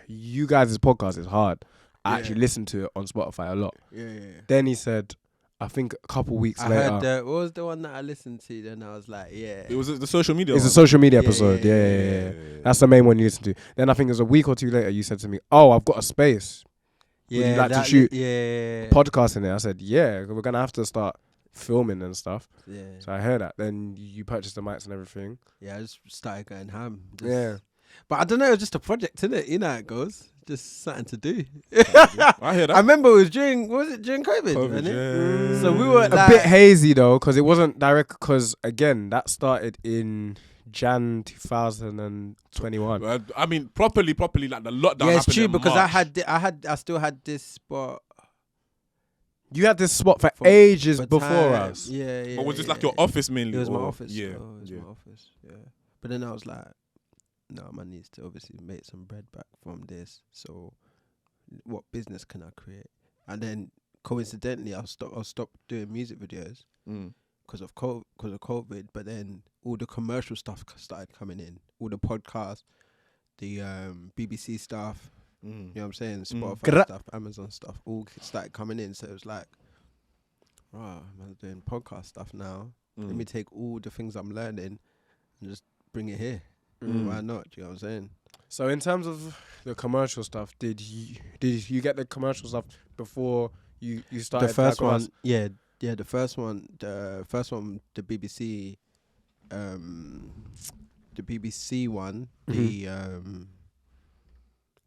you guys' podcast is hard. I actually listened to it on Spotify a lot. Yeah. Then he said, I think a couple weeks later. I heard what was the one that I listened to? Then I was like, yeah. It was the social media. It's a social media episode. Yeah. That's the main one you listened to. Then I think it was a week or two later, you said to me, I've got a space. Would you like to shoot podcast in there? I said, yeah, we're going to have to start filming and stuff. Yeah. So I heard that. Then you purchased the mics and everything. Yeah, I just started going ham. Yeah. But I don't know, it was just a project, innit? You know how it goes. Just something to do. I hear that. I remember it was during COVID, wasn't it? So we were a bit hazy though, because it wasn't direct, because again, that started in Jan 2021. I mean, properly, like the lockdown. Yeah, it's happened true, in because March. I still had this spot. You had this spot for ages before us. Yeah. But was this like your office mainly? It was my office. Yeah. It was my office. Yeah. But then I was like, no, man needs to obviously make some bread back from this. So, what business can I create? And then, coincidentally, I'll stop doing music videos because of COVID. But then all the commercial stuff started coming in, all the podcasts, the BBC stuff. You know what I'm saying? Spotify stuff, Amazon stuff, all started coming in. So it was like, I'm doing podcast stuff now. Let me take all the things I'm learning and just bring it here. Why not? Do you know what I'm saying? So in terms of the commercial stuff, did you get the commercial stuff before you started? The first one, the first one, the BBC, one, the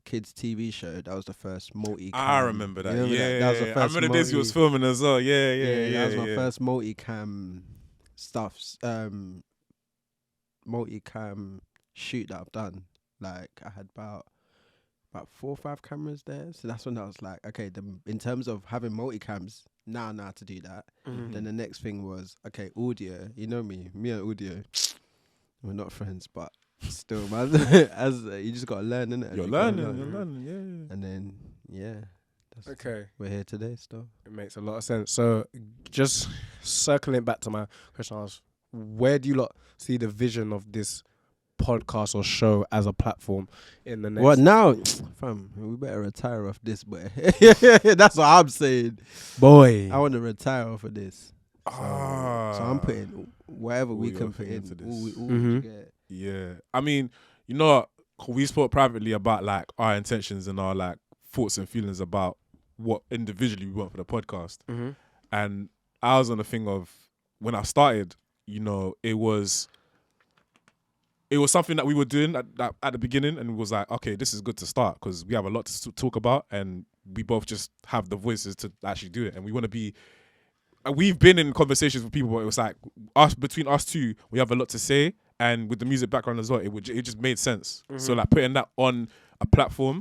kids TV show. That was the first multi-cam. I remember that. That was the first. I remember this. You was filming as well. Yeah. That was my first multi-cam stuff. Multi-cam shoot that I've done. Like, I had about 4 or 5 cameras there. So that's when I was like, okay, in terms of having multi-cams, now I know how to do that. Then the next thing was, okay, audio. You know me and audio, we're not friends, but still, man, you just gotta learn, innit? You're learning, yeah. And then, okay, we're here today still. It makes a lot of sense. So, just circling back to my question, I was, where do you lot see the vision of this podcast or show as a platform in the next? Well, now, fam, we better retire off this, boy. That's what I'm saying, boy. I want to retire off of this. So I'm putting whatever we your can put thing in. into this. All we Mhm. get. Yeah, I mean, you know what? We spoke privately about like our intentions and our like thoughts and feelings about what individually we want for the podcast. Mhm. And I was on the thing of when I started, you know, it was something that we were doing at the beginning, and it was like, okay, this is good to start because we have a lot to talk about, and we both just have the voices to actually do it, and we want to be. We've been in conversations with people, but it was like between us two, we have a lot to say, and with the music background as well, it just made sense. So like putting that on a platform,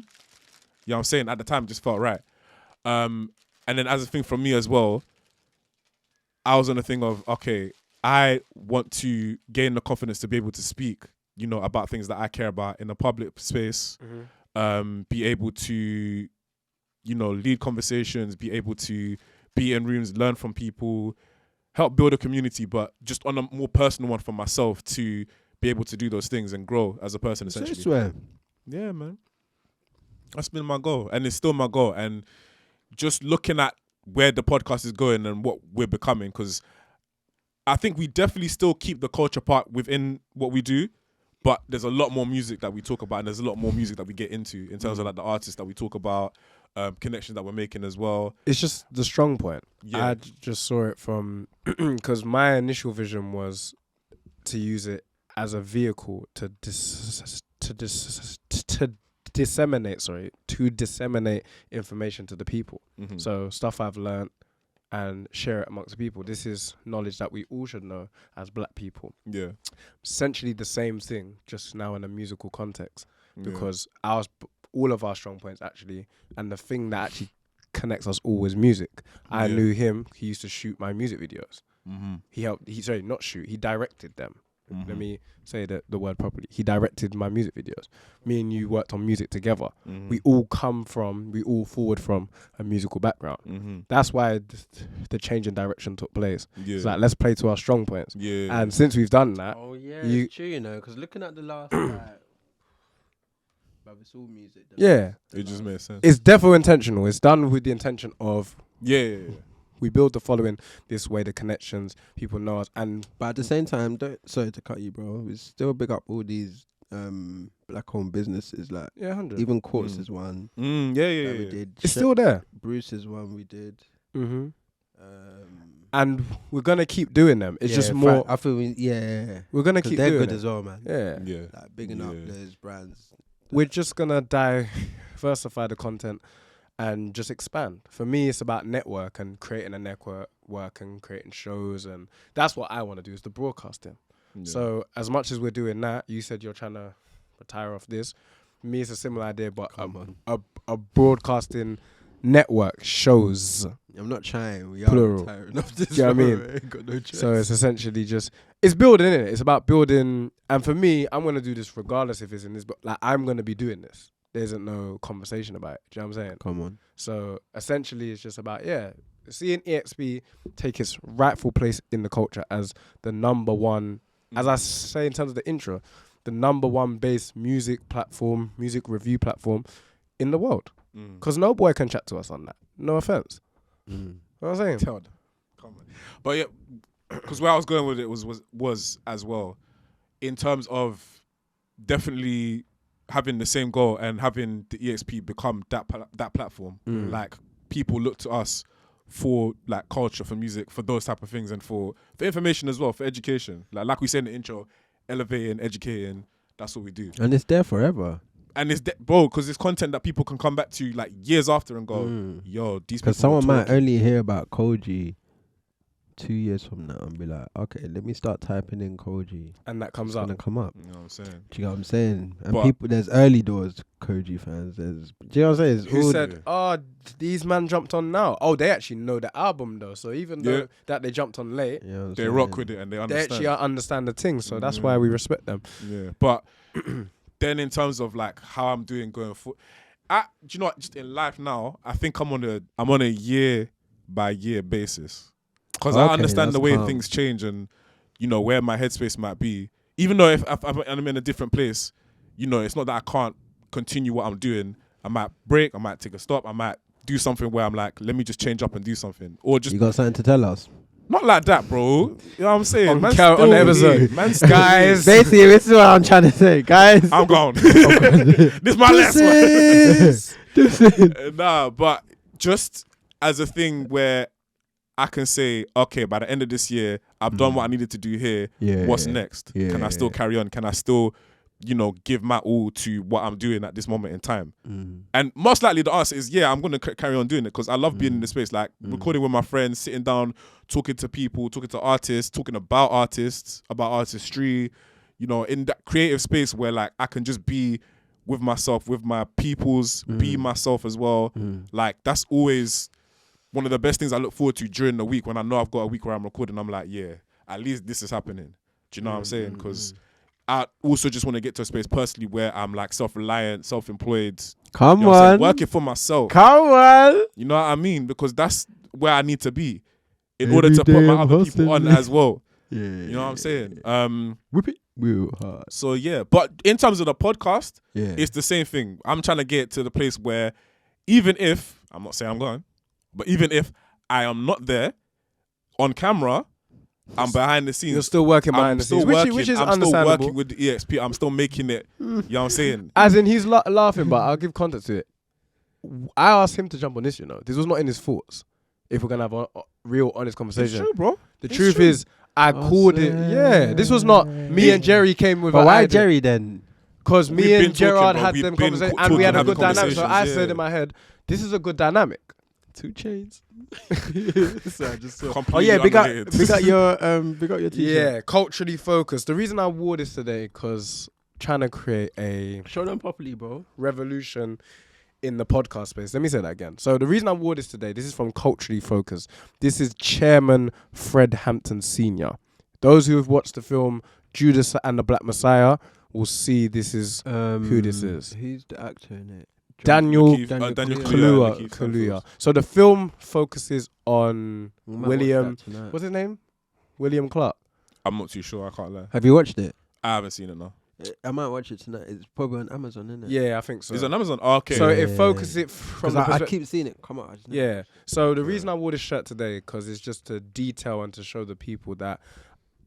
you know what I'm saying, at the time, it just felt right. And then as a thing from me as well, I was on the thing of, okay, I want to gain the confidence to be able to speak, you know, about things that I care about in a public space, be able to, you know, lead conversations, be able to be in rooms, learn from people, help build a community, but just on a more personal one for myself to be able to do those things and grow as a person, essentially. I swear. Yeah, man. That's been my goal, and it's still my goal. And just looking at where the podcast is going and what we're becoming, because I think we definitely still keep the culture part within what we do, but there's a lot more music that we talk about, and there's a lot more music that we get into in terms of like the artists that we talk about, connections that we're making as well. It's just the strong point. Yeah. I just saw it from because my initial vision was to use it as a vehicle to disseminate information to the people. So stuff I've learned and share it amongst the people. This is knowledge that we all should know as black people. Yeah. Essentially the same thing, just now in a musical context, because all of our strong points actually, and the thing that actually connects us all is music. I knew him. He used to shoot my music videos. He directed them. Let me say the word properly. He directed my music videos. Me and you worked on music together. We all forward from a musical background. That's why the change in direction took place. It's like, let's play to our strong points. And since we've done that, It's true, you know, because looking at the last, it's all music. Yeah, it just makes sense. It's definitely intentional. It's done with the intention of we build the following this way, the connections, people know us, but at the same time, sorry to cut you, bro. We still big up all these black-owned businesses, like 100. Even Quartz is one. We did. It's still there. Bruce is one we did. And we're gonna keep doing them. It's just more. I feel we're gonna keep they're doing good it as well, man. Yeah. Like bigging up those brands. We're just gonna diversify the content and just expand. For me, it's about network and creating a network and creating shows, and that's what I want to do, is the broadcasting. So as much as we're doing that, you said you're trying to retire off this. For me, it's a similar idea, but a broadcasting network shows. I'm not trying. We plural. are retiring off this. Do you know what I mean? Ain't got no choice. So it's essentially it's building, innit? It's about building. And for me, I'm going to do this regardless if it's in this, but like, I'm going to be doing this. There isn't no conversation about it. Do you know what I'm saying? Come on. So essentially it's just about, seeing EXP take its rightful place in the culture as the number one, as I say in terms of the intro, the number one base music platform, music review platform in the world. Because no boy can chat to us on that. No offense. You know what I'm saying? Come on. But yeah, because where I was going with it was as well, in terms of definitely having the same goal and having the EXP become that platform. Like, people look to us for like culture, for music, for those type of things, and for information as well, for education. Like we said in the intro, elevating, educating, that's what we do. And it's there forever. And it's bro, because it's content that people can come back to like years after and go, yo, these people. Because someone might only hear about Koji 2 years from now and be like, okay, let me start typing in Koji, and that comes it's up. gonna come up. You know what I'm saying? Do you know what I'm saying? And But people, there's early doors Koji fans. Do you know what I'm saying? It's Who all said, these man jumped on now? Oh, they actually know the album though. So even though that they jumped on late, you know what I'm they saying? rock with it and they understand. they actually understand the thing. So that's why we respect them. Yeah, but then in terms of like how I'm doing going forward, do you know what? Just in life now, I think I'm on a year by year basis, because I understand the way things change and you know where my headspace might be. Even though if I'm in a different place, you know, it's not that I can't continue what I'm doing. I might break, I might take a stop, I might do something where I'm like, let me just change up and do something, or just You got something to tell us? Not like that, bro. You know what I'm saying? On Man the still episode. here. Man still Guys. here. Basically, this is what I'm trying to say, guys. I'm gone. This is my last one. Nah, but just as a thing where I can say, okay, by the end of this year, I've done what I needed to do here. Yeah. What's next? Yeah. Can I still carry on? Can I still, give my all to what I'm doing at this moment in time? And most likely the answer is, yeah, I'm going to carry on doing it because I love being in the space, like recording with my friends, sitting down, talking to people, talking to artists, talking about artists, about artistry, in that creative space where like I can just be with myself, with my peoples, be myself as well. Like that's always one of the best things I look forward to during the week when I know I've got a week where I'm recording. I'm like, yeah, at least this is happening. Do you know what I'm saying? Because I also just want to get to a space personally where I'm like self-reliant, self-employed. Come on. on. Working for myself. Come on. You know what I mean? Because that's where I need to be in order to put my other people on as well. Yeah. You know what I'm saying? Whip it real hard. So yeah, but in terms of the podcast, Yeah. it's the same thing. I'm trying to get to the place where even if, I'm not saying I'm going, but even if I am not there on camera, I'm behind the scenes. You're still working behind the scenes, which is I'm understandable. still working with the EXP. I'm still making it. You know what I'm saying? As in, he's laughing, but I'll give context to it. I asked him to jump on this, This was not in his thoughts. If we're going to have a real, honest conversation. It's true, bro. The truth is, I called it. Yeah, this was not me and Jerry came with But an why idea. Jerry then? Because We've me been and Gerard talking, bro. had We've them been conversations, and talking, we had a having good dynamic. So I conversations, said yeah. in my head, this is a good dynamic. 2 chains. So I just saw. Oh yeah, big up your t-shirt. Yeah, culturally focused. The reason I wore this today, because trying to create a Show them properly, bro. revolution in the podcast space. Let me say that again. So the reason I wore this today, this is from Culturally Focused. This is Chairman Fred Hampton Sr. Those who have watched the film Judas and the Black Messiah will see this is who this is. Who's the actor in it? Daniel Daniel Kaluuya. So the film focuses on William, what's his name? William Clark. I'm not too sure. I can't lie. Have you watched it? I haven't seen it now. I might watch it tonight. It's probably on Amazon, isn't it? Yeah, I think so. Is it on Amazon? Oh, okay. So it focuses it from Because the I keep seeing it come out. Yeah. So the reason I wore this shirt today, because it's just to detail and to show the people that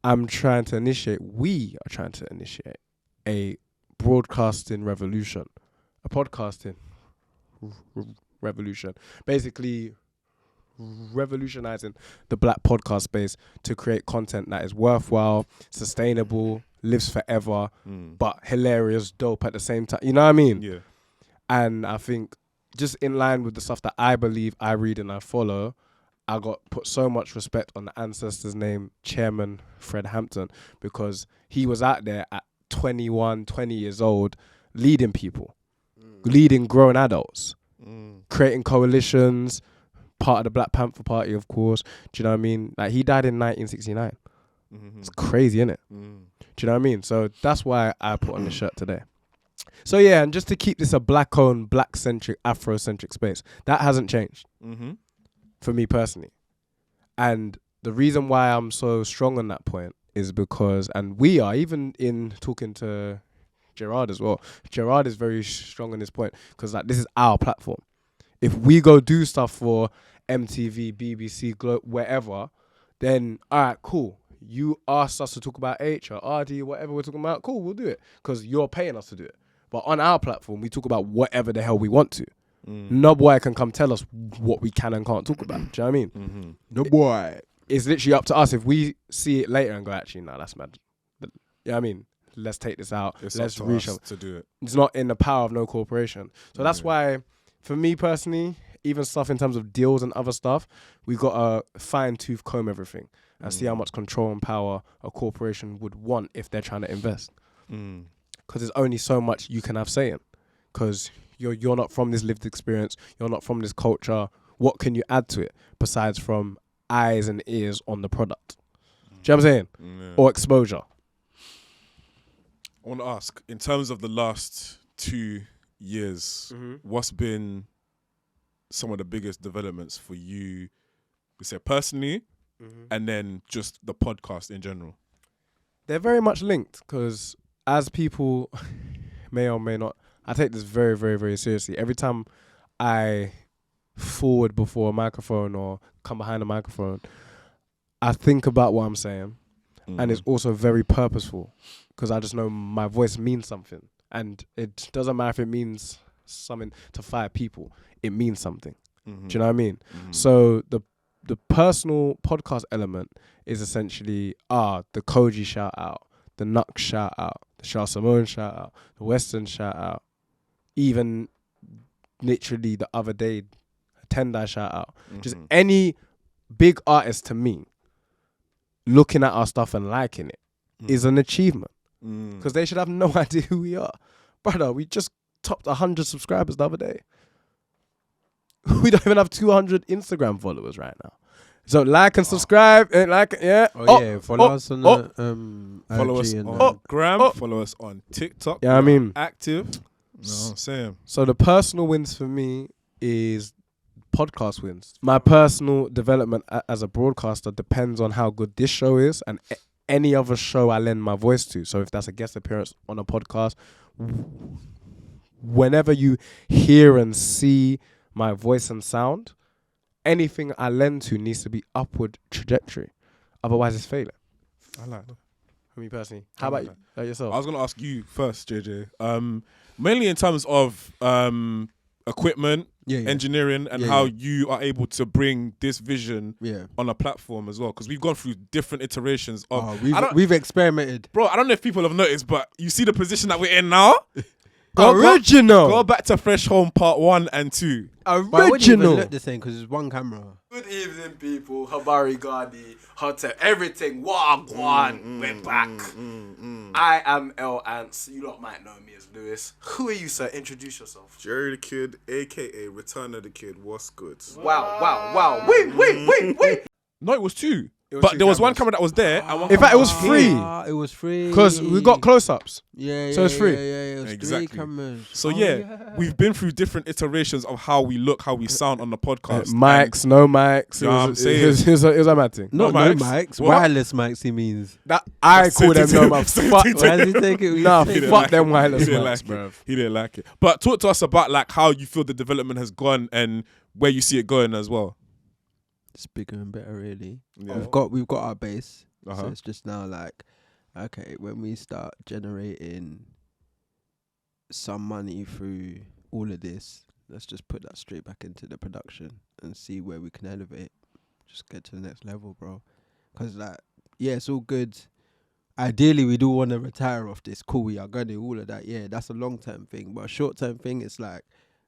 I'm trying to initiate, we are trying to initiate a broadcasting revolution, a podcasting revolution. Basically revolutionizing the black podcast space to create content that is worthwhile, sustainable, lives forever, but hilarious, dope at the same time. You know what I mean? Yeah. And I think just in line with the stuff that I believe, I read and I follow, I got put so much respect on the ancestor's name, Chairman Fred Hampton, because he was out there at 21, 20 years old, leading people, leading grown adults, creating coalitions, part of the Black Panther Party, of course. Do you know what I mean? Like, he died in 1969. It's crazy, innit? Do you know what I mean? So that's why I put on the shirt today. So yeah, and just to keep this a black-owned, black-centric, Afro-centric space, that hasn't changed for me personally. And the reason why I'm so strong on that point is because, and we are, even in talking to Gerard as well, Gerard is very strong on this point because like this is our platform. If we go do stuff for MTV, BBC, wherever, then all right, cool. You asked us to talk about H or RD, whatever we're talking about, cool, we'll do it because you're paying us to do it. But on our platform, we talk about whatever the hell we want to. No boy can come tell us what we can and can't talk about. Do you know what I mean? No boy. It's literally up to us. If we see it later and go, actually, no, that's mad. You know what I mean? Let's take this out. It's Let's up to reach us out. to do it. It's not in the power of no corporation. So that's why, for me personally, even stuff in terms of deals and other stuff, we got to fine-tooth comb everything and see how much control and power a corporation would want if they're trying to invest. Because there's only so much you can have say in. Because you're not from this lived experience, you're not from this culture. What can you add to it besides from eyes and ears on the product? Do you know what I'm saying? Or exposure. I want to ask, in terms of the last 2 years, what's been some of the biggest developments for you, we say personally, and then just the podcast in general? They're very much linked because as people may or may not, I take this very, very, very seriously. Every time I forward before a microphone or come behind a microphone, I think about what I'm saying, and it's also very purposeful because I just know my voice means something, and it doesn't matter if it means something to 5 people. It means something. Do you know what I mean? So the personal podcast element is essentially the Koji shout out, the Nux shout out, the Shah Simone shout out, the Western shout out, even literally the other day, Tendai shout out. Just any big artist to me, looking at our stuff and liking it is an achievement. Because they should have no idea who we are. Brother, we just topped 100 subscribers the other day. We don't even have 200 Instagram followers right now. So like and subscribe and Follow us on follow us IG on and Gram, follow us on TikTok. Yeah, I mean, active. No, I'm saying. So the personal wins for me is podcast wins. My personal development as a broadcaster depends on how good this show is and any other show I lend my voice to. So if that's a guest appearance on a podcast, whenever you hear and see my voice and sound, anything I lend to needs to be upward trajectory. Otherwise, it's failing. I like that. For me personally. How about you? Yourself? I was going to ask you first, JJ. Mainly in terms of equipment, engineering, and how you are able to bring this vision on a platform as well. Because we've gone through different iterations of... we've experimented. Bro, I don't know if people have noticed, but you see the position that we're in now? Original. Go back to Fresh Home Part 1 and 2. But it wouldn't even look the same because it's one camera. Good evening, people. Habari Gadi, Hotel, everything. Wagwan. We're back. I am El Ants. You lot might know me as Lewis. Who are you, sir? Introduce yourself. Jerry the Kid, aka Return of the Kid. What's good? Wow. Wait. No, it was 2. But there was one camera that was there. And one in fact, it was free. It was free. Because we got close-ups. So it's free. It was Exactly. 3 cameras. So we've been through different iterations of how we look, how we sound on the podcast. Mics, no mics. You know what I'm saying? It was a mad thing. Not no mics. What? Wireless mics, he means. That I call them no mics. Why does he take it? Nah, fuck them wireless He didn't mics, like bro. it. He didn't like it. But talk to us about like how you feel the development has gone and where you see it going as well. It's bigger and better, really. Yeah. We've got our base, Uh-huh. so it's just now like, okay, when we start generating some money through all of this, let's just put that straight back into the production and see where we can elevate. Just get to the next level, bro. Because like, it's all good. Ideally, we do want to retire off this. Cool, we are going to do all of that. Yeah, that's a long-term thing. But a short-term thing, it's like,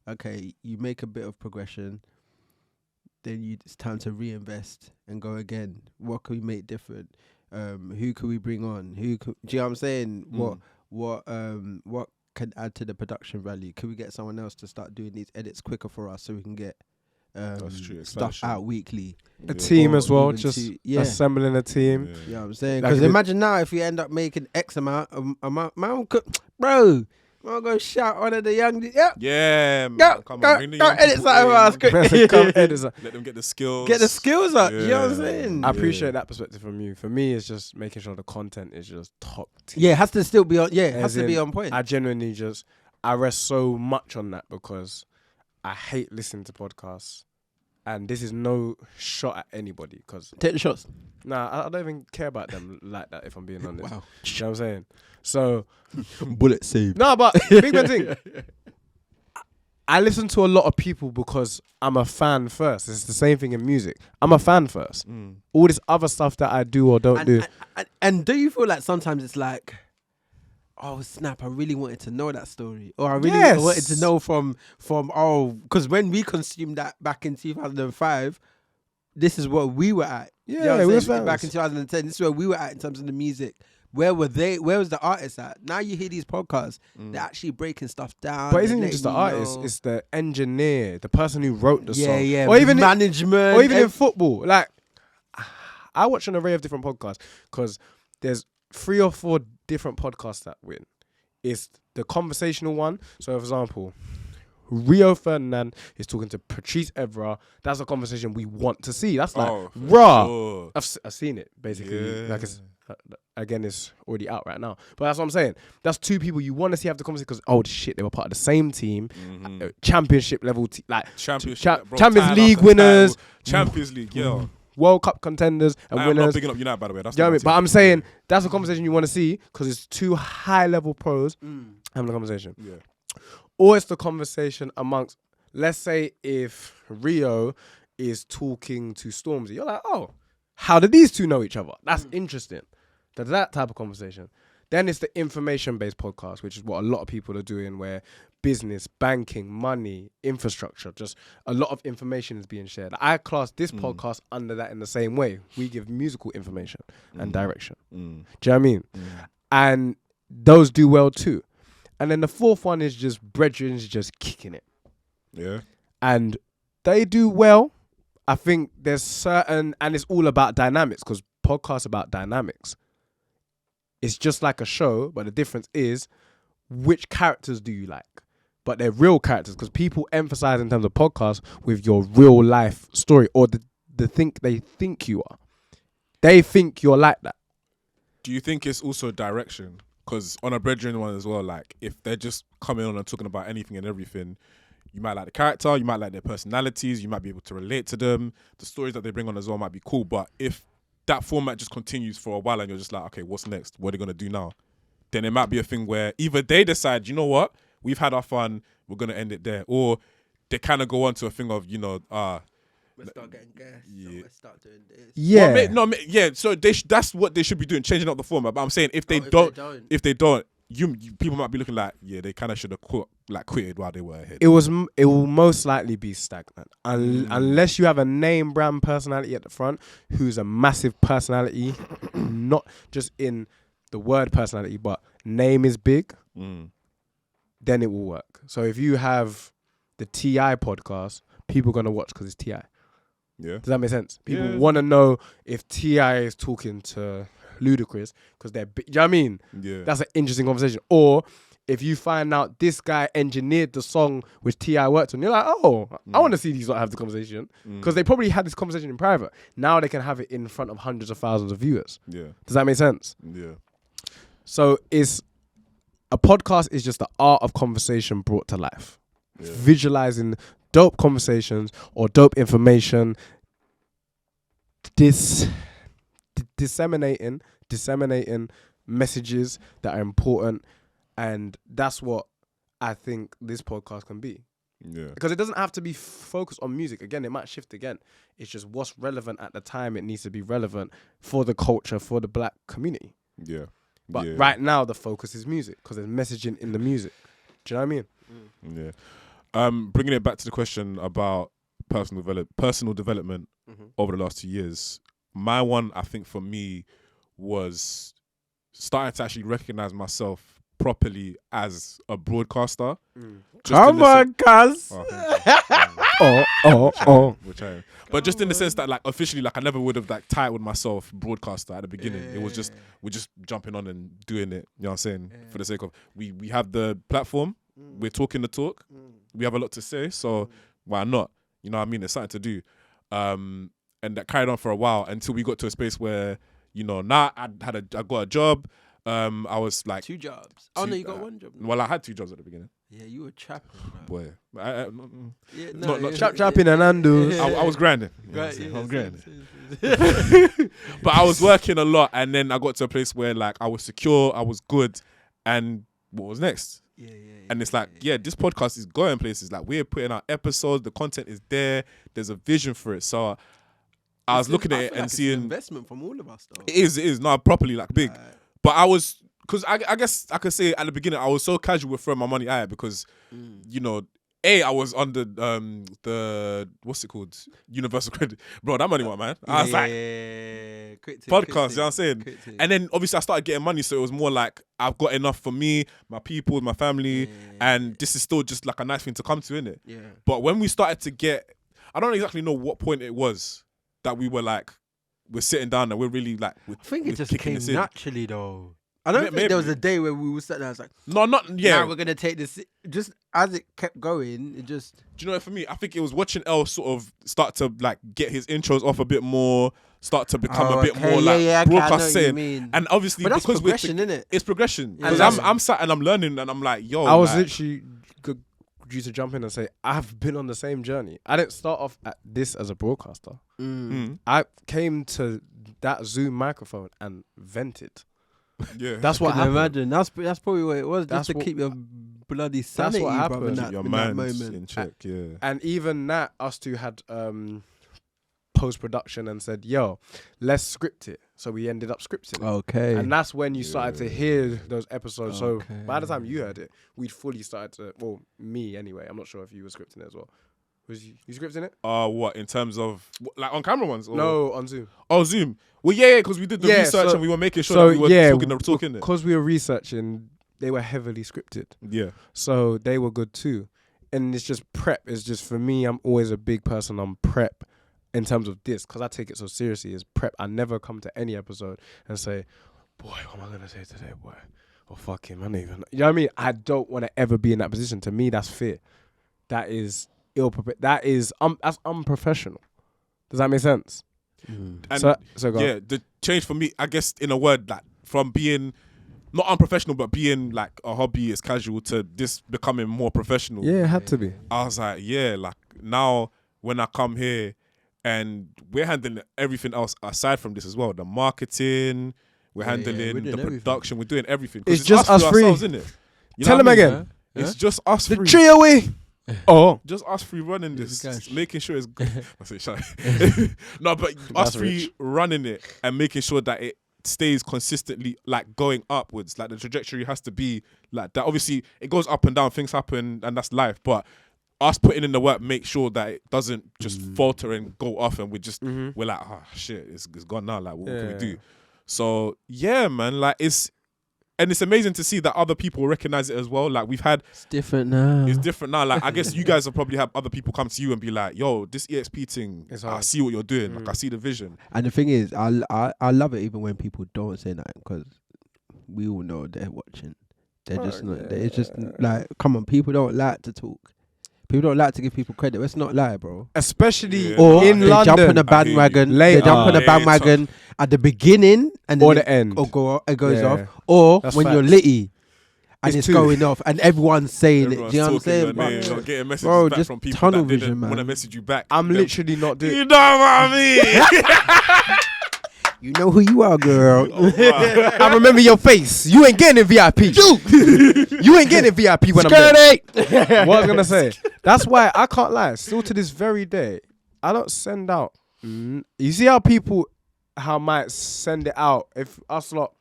okay, you make a bit of progression. Then it's time to reinvest and go again. What can we make different? Who can we bring on? Do you know what I'm saying? What can add to the production value? Can we get someone else to start doing these edits quicker for us so we can get stuff out weekly? A team as well, even just to- assembling a team. You know what I'm saying? Like Because if it- imagine now if we end up making X amount, bro, I'm going to shout one of the young... Yeah, man. Go, Come go, on, bring the go young edit people something in. else. Come edit some- Let them get the skills. Get the skills up. You know what I'm Yeah. saying? I appreciate that perspective from you. For me, it's just making sure the content is just top tier. Yeah, it has to still be on. Yeah, it has As to be in, on point. I genuinely I rest so much on that because I hate listening to podcasts. And this is no shot at anybody because... Take the shots. Nah, I don't even care about them like that if I'm being honest. Wow. You know what I'm saying? So... Bullet saved. No, but big man thing. I listen to a lot of people because I'm a fan first. It's the same thing in music. I'm a fan first. All this other stuff that I do or don't do. And do you feel like sometimes it's like, oh snap, I really wanted to know that story, or I really Yes. wanted to know from because when we consumed that back in 2005, this is what we were at. You know Yeah, what I'm we saying? was Back in fans. 2010, this is where we were at in terms of the music. Where were they? Where was the artist at? Now you hear these podcasts, they're actually breaking stuff down. But isn't they're it just the letting you artist? know. It's the engineer, the person who wrote the song. Yeah, Or even management. or even in football. Like, I watch an array of different podcasts because there's 3 or 4 different podcasts that win. It's the conversational one. So, for example, Rio Ferdinand is talking to Patrice Evra. That's a conversation we want to see. That's like, Oh, for raw. sure. I've seen it, basically. Yeah. Like it's, again, it's already out right now. But that's what I'm saying. That's 2 people you want to see have the conversation because, oh, shit, they were part of the same team. Championship level, like Championship, bro, Champions title League after winners. title. Champions League, yo. World Cup contenders and I'm winners. not bigging up United, by the way. That's You know what I not mean? my But team. I'm saying that's a conversation you want to see because it's two high-level pros having a conversation. Yeah. Or it's the conversation amongst, let's say, if Rio is talking to Stormzy, you're like, oh, how did these two know each other? That's interesting. That type of conversation. Then it's the information-based podcast, which is what a lot of people are doing, where business, banking, money, infrastructure, just a lot of information is being shared. I class this podcast under that in the same way. We give musical information and direction. Do you know what I mean? And those do well too. And then the fourth one is just Brethren's just kicking it. Yeah. And they do well. I think there's certain, and it's all about dynamics because podcasts about dynamics. It's just like a show, but the difference is which characters do you like? But they're real characters because people emphasize in terms of podcasts with your real life story or the think they think you are. They think you're like that. Do you think it's also direction? Because on a Brethren one as well, like if they're just coming on and talking about anything and everything, you might like the character, you might like their personalities, you might be able to relate to them. The stories that they bring on as well might be cool. But if that format just continues for a while and you're just like, okay, what's next? What are they going to do now? Then it might be a thing where either they decide, you know what, we've had our fun, we're going to end it there. Or they kind of go on to a thing of, Let's start getting gas. Yeah. Let's start doing this. Yeah. Yeah. So that's what they should be doing, changing up the format. But I'm saying if they don't, you people might be looking like, yeah, they kind of should have quitted while they were ahead. It will most likely be stagnant unless you have a name brand personality at the front who's a massive personality, not just in the word personality, but name is big. Then it will work. So if you have the TI podcast, people are gonna watch because it's TI. Yeah. Does that make sense? People want to know if T.I. is talking to Ludacris because they're big. Do you know what I mean? Yeah. That's an interesting conversation. Or if you find out this guy engineered the song which T.I. worked on, you're like, oh, I want to see these lot have the conversation because they probably had this conversation in private. Now they can have it in front of hundreds of thousands of viewers. Yeah. Does that make sense? Yeah. So a podcast is just the art of conversation brought to life. Yeah. Visualizing dope conversations or dope information, disseminating messages that are important, and that's what I think this podcast can be. Yeah. Because it doesn't have to be focused on music. Again, it might shift again. It's just what's relevant at the time. It needs to be relevant for the culture, for the black community. Yeah. But right now the focus is music because there's messaging in the music. Do you know what I mean? Yeah. Bringing it back to the question about personal development over the last 2 years. My one, I think for me, was starting to actually recognize myself properly as a broadcaster. Come on, cuz. Which I am. But just in the sense that, like, officially, like, I never would have like titled myself broadcaster at the beginning. It was just we're just jumping on and doing it. You know what I'm saying? For the sake of we have the platform. We're talking the talk. We have a lot to say, so why not? You know what I mean? There's something to do. And that carried on for a while until we got to a space where, now I got a job. I was like 2 jobs. Oh no, you got 1 job. Well, I had 2 jobs at the beginning. Yeah, you were trapping. Boy, Not trapping and undo. I was grinding. Right, I was grinding. But I was working a lot, and then I got to a place where like I was secure, I was good, and what was next? And it's like, this podcast is going places. Like we're putting out episodes, the content is there. There's a vision for it. So I was looking at it and seeing investment from all of us. Though. It is not properly like big, but I was. Because I guess I could say at the beginning I was so casual with throwing my money at it because, I was on the what's it called? Universal credit. Bro, that money went, man. I was like, podcast, you know what I'm saying? And then obviously I started getting money, so it was more like I've got enough for me, my people, my family, and this is still just like a nice thing to come to, innit? Yeah. But when we started to get, I don't exactly know what point it was that we were like, we're sitting down and we're really like, I think it just came naturally though. I don't think maybe. there was a day where we were sitting there. I was like, now we're gonna take this. Just as it kept going, it just. Do you know what, for me? I think it was watching El sort of start to like get his intros off a bit more, start to become a bit more like broadcast saying. And obviously, but that's because progression, isn't it? It's progression. Yeah. Because I'm sat and I'm learning and I'm like, yo. I was literally you to jump in and say, I've been on the same journey. I didn't start off at this as a broadcaster. I came to that Zoom microphone and vented. Yeah, that's what happened. Imagine that's probably what it was. That's Just to keep your bloody sanity, what brother, happened. in that, your in that mind's moment. in check. Yeah, And even that, us two had post-production and said, yo, let's script it. So we ended up scripting it. Okay. And that's when you started to hear those episodes. So by the time you heard it, we'd fully started to, well, me anyway. I'm not sure if you were scripting it as well. Was you scripting it? What, in terms of, like on camera ones? Or? No, on Zoom. Oh, Zoom. Well, yeah, because we did the research and we were making sure that we were talking it. Because we were researching, they were heavily scripted. Yeah. So they were good too. And it's just prep. It's just, for me, I'm always a big person on prep. In terms of this, because I take it so seriously, is prep. I never come to any episode and say, boy, what am I going to say today, boy? Or fuck him, I don't even know. You know what I mean? I don't want to ever be in that position. To me, that's fear. That is ill-prepared. That's unprofessional. Does that make sense? And so go yeah, on. the change for me, I guess, in a word, like from being not unprofessional, but being like a hobby is casual to this becoming more professional. Yeah, it had to be. I was like, yeah, like now when I come here, and we're handling everything else aside from this as well. The marketing, we're handling the production, we're doing everything. It's just us three. Ourselves, isn't it? Tell them again. It's just us the three. Trio we. Oh. Just us three running this, making sure it's good. I say, shut No, but us three running it and making sure that it stays consistently like going upwards. Like the trajectory has to be like that. Obviously, it goes up and down, things happen, and that's life. But us putting in the work, make sure that it doesn't just falter and go off, and we're like, oh shit, it's gone now. Like, what can we do? So yeah, man, like it's amazing to see that other people recognize it as well. Like we've had, it's different now. Like I guess you guys will probably have other people come to you and be like, yo, this EXP thing, I see what you're doing. Like I see the vision. And the thing is, I love it even when people don't say that, because we all know they're watching. They're just not. It's just like, come on, people don't like to talk. People don't like to give people credit. Let's not lie, bro. Especially or in they London. Jump on the bandwagon. They jump on the bandwagon at the beginning and then or the end. Or it goes off. Or that's when facts. You're litty and it's going off and everyone's saying it. Do you know what I'm saying? Getting messages bro, back just from people tunnel that vision, didn't man. want to message you back. I'm literally not doing. You know what I mean? You know who you are, girl. I remember your face. You ain't getting a VIP. You ain't getting a VIP when I'm there. What I was gonna say. That's why I can't lie. Still to this very day, I don't send out. You see how people might send it out if us lot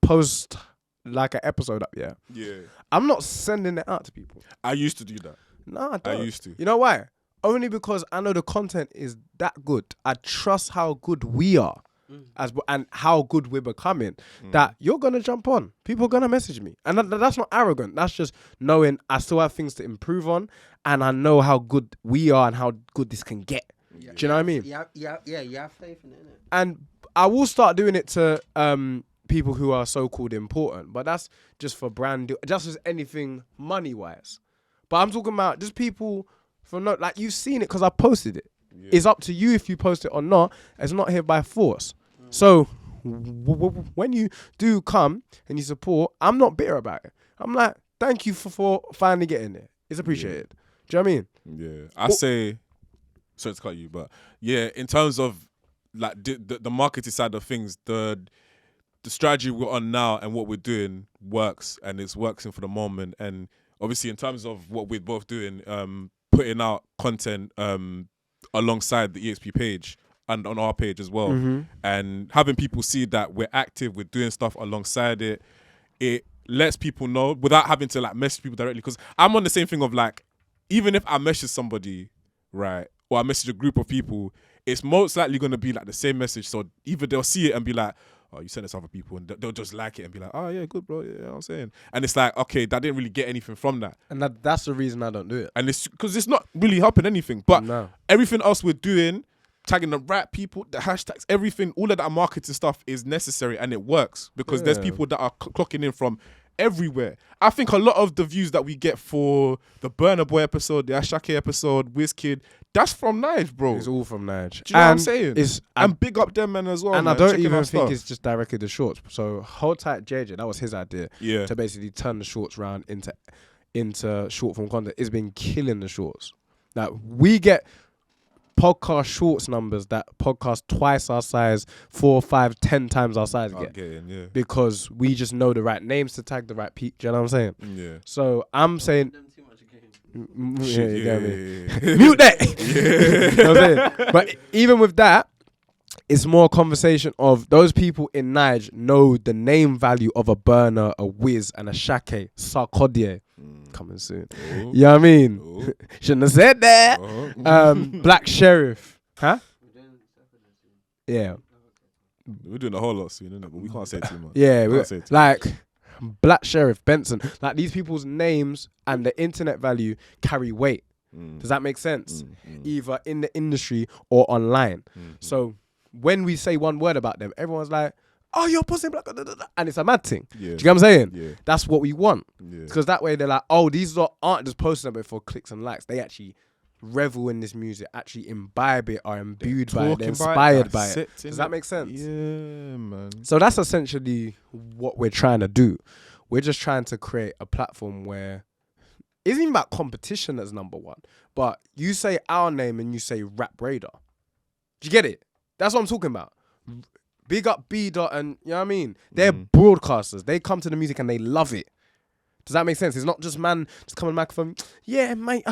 post like an episode up. Yeah. I'm not sending it out to people. I used to do that. No, I don't. I used to. You know why? Only because I know the content is that good. I trust how good we are. And how good we're becoming, that you're gonna jump on. People are gonna message me, and that's not arrogant. That's just knowing I still have things to improve on, and I know how good we are and how good this can get. Do you know what I mean? Yeah. You have faith in it, innit? And I will start doing it to people who are so-called important, but that's just for brand, just as anything money-wise. But I'm talking about just people from like you've seen it because I posted it. It's up to you if you post it or not. It's not here by force. So when you do come and you support, I'm not bitter about it. I'm like, thank you for finally getting there. It's appreciated. Do you know what I mean? Yeah. I say, sorry to cut you, but yeah, in terms of like the marketing side of things, the strategy we're on now and what we're doing works, and it's working for the moment. And obviously in terms of what we're both doing, putting out content alongside the EXP page and on our page as well, and having people see that we're active, we're doing stuff alongside it, it lets people know without having to like message people directly. Because I'm on the same thing of like, even if I message somebody, right, or I message a group of people, it's most likely going to be like the same message. So either they'll see it and be like, oh, you send it to other people, and they'll just like it and be like, oh yeah, good bro, yeah, you know what I'm saying. And it's like, okay, that didn't really get anything from that. And that's the reason I don't do it. And it's because it's not really helping anything. But everything else we're doing, tagging the right people, the hashtags, everything, all of that marketing stuff is necessary, and it works because there's people that are clocking in from everywhere. I think a lot of the views that we get for the Burna Boy episode, the Ashake episode, WizKid, that's from Nige, bro. It's all from Nige. Do you know what I'm saying? And big up them, man, as well. And man. I don't Checking even our think stuff. it's just directly the shorts. So Hold Tight JJ, that was his idea. Yeah. To basically turn the shorts round into into short form content. It's been killing the shorts. Like we get podcast shorts numbers that podcast twice our size, 4, 5, 10 times our size get. Because we just know the right names to tag the right people. Do you know what I'm saying? Yeah. So I'm saying, Mute that. You know what I'm saying? But even with that, it's more a conversation of those people in Nige know the name value of a Burner, a Wiz, and a Shake, Sarkodie. Coming soon. Oh. You know what I mean? Oh. Shouldn't have said that. Oh. Black Sheriff. Huh? Yeah. We're doing a whole lot soon, innit? But we can't say too much. Yeah, we can't say too like Black Sheriff, Benson. Like these people's names and the internet value carry weight. Does that make sense? Either in the industry or online. So when we say one word about them, everyone's like, oh, you're pussy black, and it's a mad thing. Yeah. Do you get what I'm saying? Yeah. That's what we want. Yeah. Because that way they're like, oh, these aren't just posting about it for clicks and likes. They actually revel in this music, actually imbibe it, are imbued by it, they're inspired by it. Does that make sense? Yeah, man. So that's essentially what we're trying to do. We're just trying to create a platform where it isn't even about competition as number one, but you say our name and you say Rap Radar. Do you get it? That's what I'm talking about. Big up B Dot and, you know what I mean? They're broadcasters. They come to the music and they love it. Does that make sense? It's not just man just coming microphone. Yeah, mate,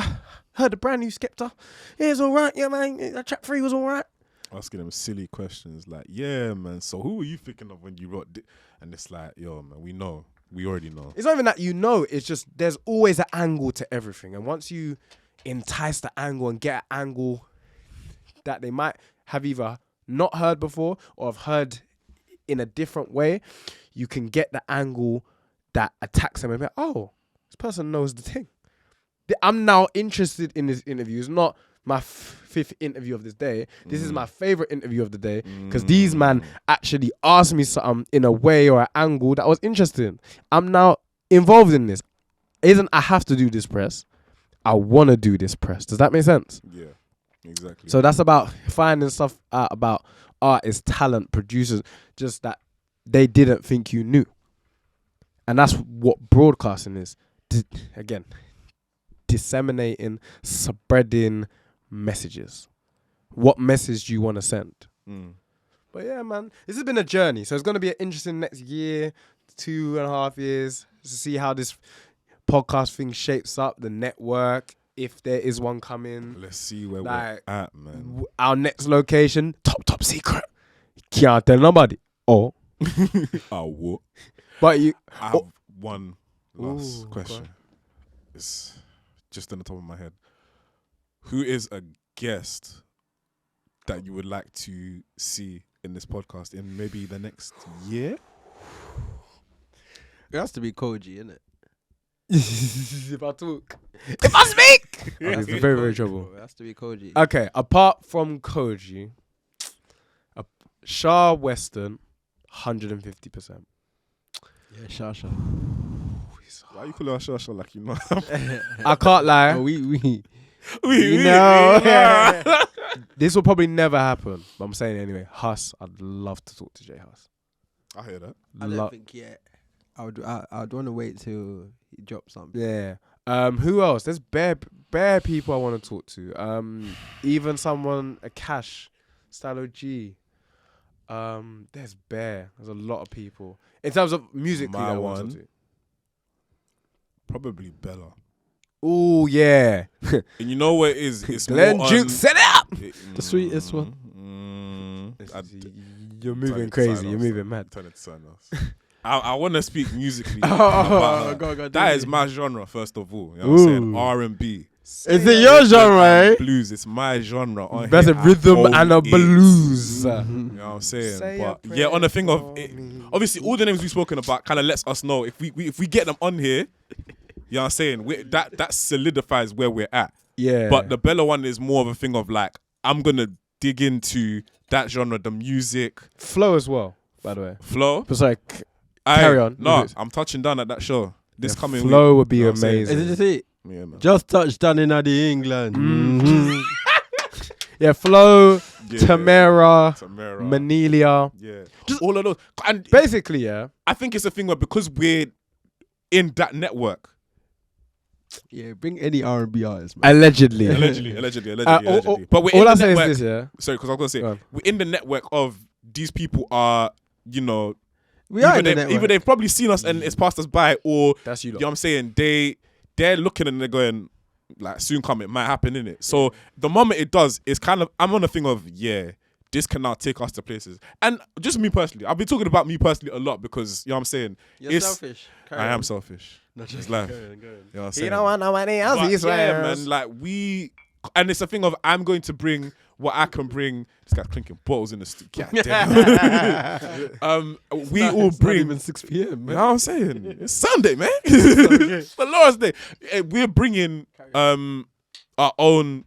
heard the brand new Skepta. Yeah, it's all right. Yeah, man, that track 3 was all right. Asking them silly questions like, yeah, man, so who were you thinking of when you wrote this? And it's like, yo, man, we know. We already know. It's not even that you know. It's just there's always an angle to everything. And once you entice the angle and get an angle that they might have either not heard before or have heard in a different way, you can get the angle that attacks them and be like, oh, this person knows the thing. I'm now interested in this interview. It's not my 5th interview of this day. This is my favorite interview of the day because these man actually asked me something in a way or an angle that was interesting. I'm now involved in this. It isn't I have to do this press. I want to do this press. Does that make sense? Yeah. Exactly. So that's about finding stuff out about artists, talent, producers, just that they didn't think you knew. And that's what broadcasting is. Again, disseminating, spreading messages. What message do you want to send? But yeah, man, this has been a journey. So it's going to be an interesting next year, 2.5 years, to see how this podcast thing shapes up, the network. If there is one coming. Let's see where we're at, man. Our next location, top secret. Can't tell nobody. Oh. What? But I have one last question. It's just on the top of my head. Who is a guest that you would like to see in this podcast in maybe the next year? It has to be Koji, innit? If I speak, it's very, very trouble. It has to be Koji. Okay, apart from Koji, Shah Western, 150%. Yeah, Shasha. Why you calling her Shasha like you know? I can't lie. Oh, we know. This will probably never happen, but I'm saying it anyway. Huss, I'd love to talk to J Huss. I hear that. I don't think yet. I'd want to wait till he drops something. Yeah. Who else? There's bare people I want to talk to. Even someone, a Cash, Stylo G. There's a lot of people. In terms of musically, I want to talk to. Probably Bella. Oh yeah. And you know what it is? It's Glenn more Duke, set it up. The sweetest one. You're moving crazy. You're moving mad. Turn it to something else. I want to speak musically. Go, that is my genre, first of all. You know what I'm saying? R&B. Is it your genre, eh? Blues. It's my genre. That's a rhythm and a blues. You know what I'm saying? But yeah, on the thing of it, obviously all the names we've spoken about kind of lets us know if we get them on here, you know what I'm saying? That solidifies where we're at. Yeah. But the Bella one is more of a thing of like, I'm gonna dig into that genre, the music. Flow as well, by the way. Flow? It's like carry on. No, I'm touching down at that show. This coming Flow week. would be amazing. Is it? Yeah, man. Just touched down in the England. Yeah, Flow, Yeah. Tamara, Tamara. Manelia. Yeah. Just all of those. And basically, yeah. I think it's a thing where because we're in that network, Yeah, bring any R&B artist, man. Allegedly. Allegedly. But we're all in I the say network. is this, yeah. Sorry, because I was Go gonna on. say we're in the network of these people are, you know, We are in the either network. they've probably seen us and it's passed us by, or That's you you lot. know what I'm saying, they're looking and they're going, like, soon come, it might happen, innit? So the moment it does, it's kind of, I'm on the thing of, yeah, this can now take us to places. And just me personally, I've been talking about me personally a lot because, you know what I'm saying? You're selfish. I am selfish. Not It's just life. Go on. You know what I'm saying? You don't want nobody else. But He's yeah, man, like and it's a thing of I'm going to bring what I can bring. This guy's clinking bottles in the studio. We all bring. Even 6 p.m. You Man. know what I'm saying? It's Sunday, man. It's the Lord's Day. We're bringing our own,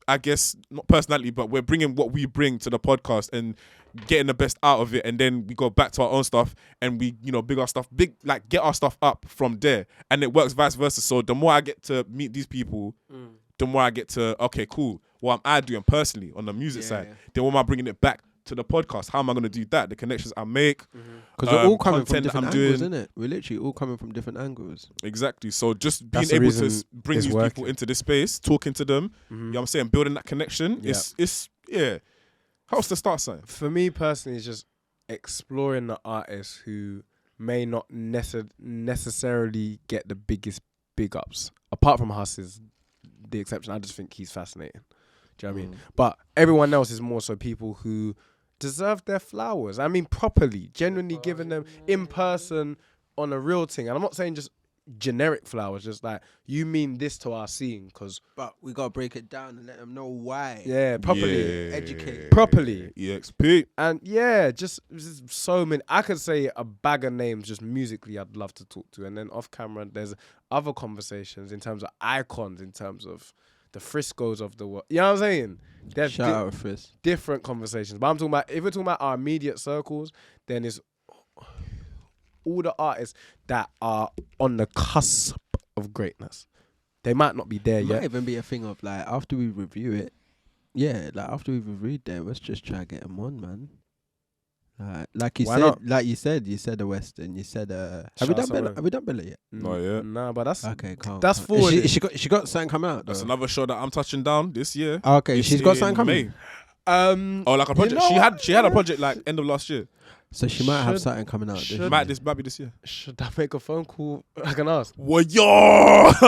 I guess, not personality, but we're bringing what we bring to the podcast and getting the best out of it. And then we go back to our own stuff and we, you know, get our stuff up from there. And it works vice versa. So the more I get to meet these people, the more I get to, okay, cool. What am I doing personally on the music side? Then what am I bringing it back to the podcast? How am I going to do that? The connections I make. Because we're all coming from content that different I'm angles, doing. isn't it? We're literally all coming from different angles. Exactly. So just being That's the able to reason bring it's these working. people into this space, talking to them, you know what I'm saying, building that connection, it's how's the start sign? For me personally, it's just exploring the artists who may not necessarily get the biggest big ups. Apart from Huss is the exception. I just think he's fascinating. Do you know what I mean? But everyone else is more so people who deserve their flowers. I mean, properly, genuinely giving them in person on a real thing. And I'm not saying just generic flowers, just like, you mean this to our scene, because But we got to break it down and let them know why. properly, Educate. properly. EXP. And just so many. I could say a bag of names just musically I'd love to talk to. And then off camera, there's other conversations in terms of icons, in terms of the Friscos of the world. You know what I'm saying? There's Shout out Frisk. different conversations. But I'm talking about, if we're talking about our immediate circles, then it's all the artists that are on the cusp of greatness. They might not be there It might yet. even be a thing of like, after we review it, after we've reviewed them, let's just try to get them on, man. Like you Why said, not? you said the Western. You said, have Shout we out done Bella? someone. Have we done Bella yet? Not yet. Nah, but that's Okay, calm. that's calm. forward. She got something coming out. That's though? another show that I'm touching down this year. Oh, okay, It's she's got in something coming. May. Oh, Like a project. She had a project like end of last year. So she might have Should- something coming out. This should- year. Might be this year. Should I make a phone call? I can ask. What yo? Go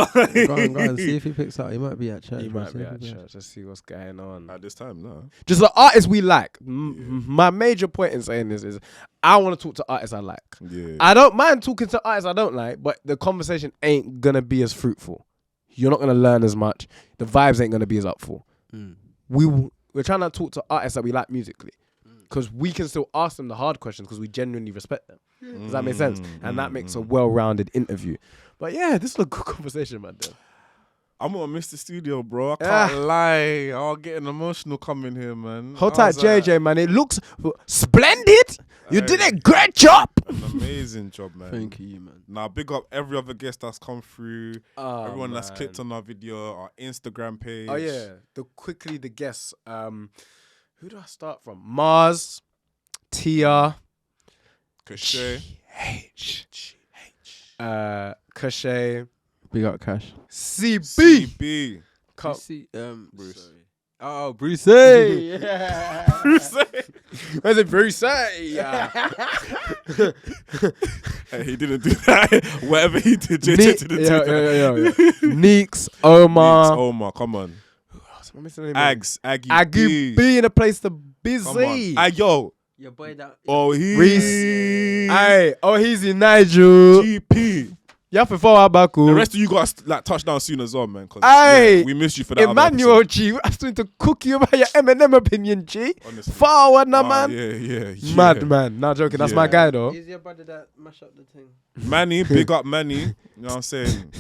on, see if he picks up. He might be at church. He bro. might See be if at he church. Let's see what's going on. At this time, no. Just the artists we like. My major point in saying this is, I want to talk to artists I like. Yeah. I don't mind talking to artists I don't like, but the conversation ain't gonna be as fruitful. You're not gonna learn as much. The vibes ain't gonna be as upful. We're trying to talk to artists that we like musically, because we can still ask them the hard questions because we genuinely respect them. Does that make sense? And that makes a well-rounded interview. But yeah, this is a good conversation, man. Dude. I'm gonna miss the studio, bro. I can't lie. I'll get emotional coming here, man. Hold I tight, was like, JJ, man. It looks splendid. You did a great job. An amazing job, man. Thank you, man. Now, big up every other guest that's come through. Oh, Everyone that's man. clicked on our video, our Instagram page. Oh yeah, the guests. Who do I start from? Mars, Tia, Cachet. Cachet, We got Cash. CB. CB. Bruce. Sorry. Oh, Bruce. Hey. Where's it, Bruce? Yeah. Hey, he didn't do that. Whatever he did, JJ didn't do that. Yeah. Neeks, Omar. Neeks, Omar, come on. Am I missing any Ags, Aggie, Aggie B in a place to Come on. busy. Hey, yo. Your boy that. Oh, he. Reese. Aye. Oh, he's in Nigel. GP. Yeah, for 4 hours back. The rest of you got like touchdown soon as well, man. 'Cause, Aye. we missed you for that. other Emmanuel episode. G. I still need to cook you about your Eminem opinion, G. Honestly. Forward now, Ah, man. Yeah. Mad, man. Not joking. That's my Yeah. guy, though. He's your brother that mash up the thing. Manny, big up Manny. You know what I'm saying?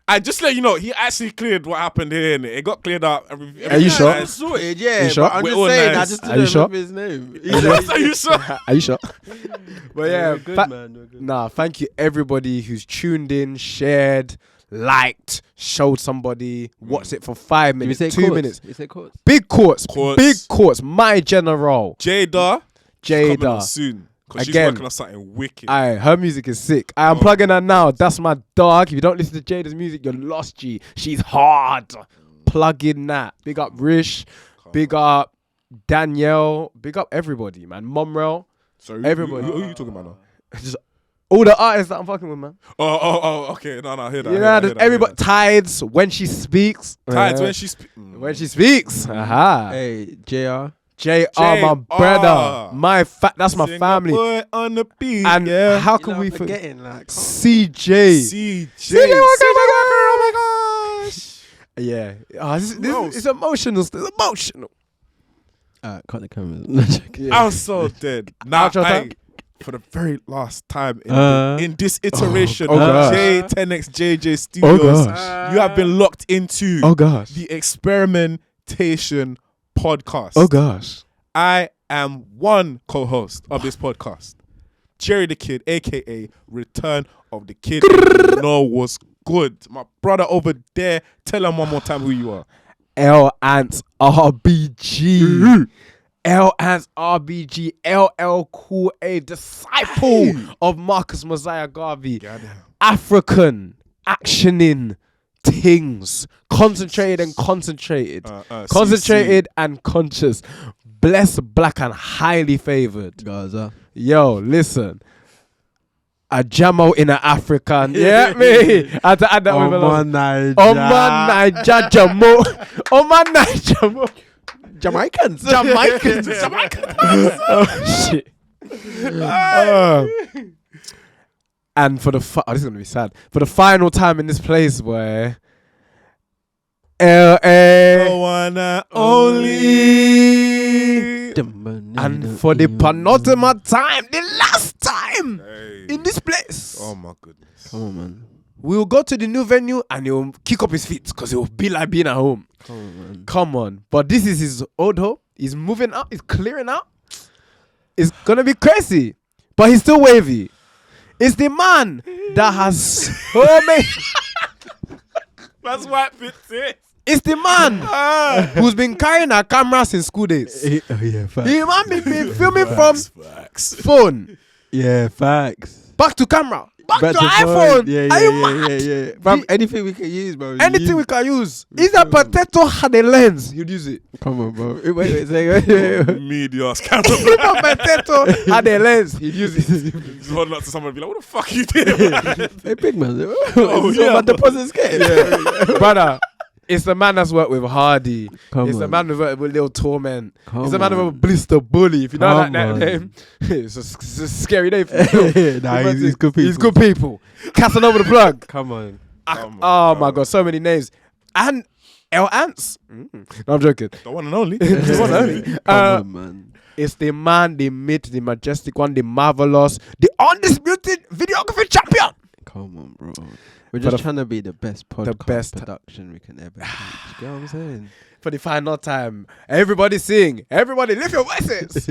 I just let you know, he actually cleared what happened here, and it got cleared up. Are you sure? Nice. Sorted, yeah. You sure? But I'm We're just all saying, I nice. just Are you didn't sure? remember his name. Are you sure? Are you sure? But yeah, We're good, man. We're good. nah, thank you everybody who's tuned in, shared, liked, showed somebody, watched it for 5 Did we minutes, say 2 courts? minutes. We say courts. Big courts, Courts. big courts. My general, Jada. Coming on Jada. soon. Because she's Again, working on something wicked. Aye, her music is sick. I'm plugging her now. That's my dog. If you don't listen to Jada's music, you're lost, G. She's hard. Plug in that. Big up Rish. Big up Danielle. Big up everybody, man. Momrel. So everybody. Who are you talking about now? Just all the artists that I'm fucking with, man. Oh, okay. No, I hear that. You know, there's everybody. Tides, when she speaks. Tides, when she speaks. When she speaks. Aha. Hey, JR. JR, my brother. That's my family. Boy on the beat. And how can we forgetting like CJ? CJ Walker, oh my gosh. Yeah. It's emotional. It's emotional. Cut the cameras. I'm so dead. Now, for the very last time in this iteration of J10XJJ Studios, you have been locked into the Experimentation podcast. Oh gosh. I am one co-host of this podcast, Jerry the Kid, aka Return of the Kid. You know what's good. My brother over there, tell him one more time who you are. L Ants RBG. L Ants RBG. LL Cool A, disciple of Marcus Mosiah Garvey. African actioning things. Concentrated and concentrated. Concentrated and conscious. Blessed, black and highly favored. Gaza. Yo, listen. A jamo in an African. Yeah, me. I had to add that with a lot. Naija. Naija jamo. Oman Naija jamo. Jamaicans. Oh, shit. And for the this is gonna be sad. For the final time in this place, where LA one and only, and for the penultimate time, the last time in this place. Oh my goodness! Come on, man. We'll go to the new venue and he'll kick up his feet because it will be like being at home. Come on, man. Come on. But this is his old home. He's moving out. He's clearing out. It's gonna be crazy, but he's still wavy. It's the man that has so many. That's what it. It's the man who's been carrying a camera since school days. Facts. The man been filming from phone. Yeah, facts. Back to camera. Back to iPhone. Yeah. Fam, anything we can use, bro. Anything we can use. If a potato had a lens, you'd use it. Come on, bro. Wait. Media camera. If a potato had a lens, you'd use it. Just holding up to someone and be like, what the fuck you doing? Hey, big man. Yeah. Deposits game. Brother. It's the man that's worked with Hardy. Come it's on. the man that's worked with Lil Torment. Come it's the man on. with Blister Bully. If you know Come that on. name, it's a scary name for you. Nah, he's good people. He's good people. Casting over the plug. Come on. Oh my God, so many names. And L Ants. No, I'm joking. The one and only. The one and only. Come on, man. It's the man, the myth, the majestic one, the marvelous, the undisputed videography champion. Come on, bro. We're just trying to be the best podcast production we can ever do. You get what I'm saying? For the final time, everybody sing. Everybody lift your voices.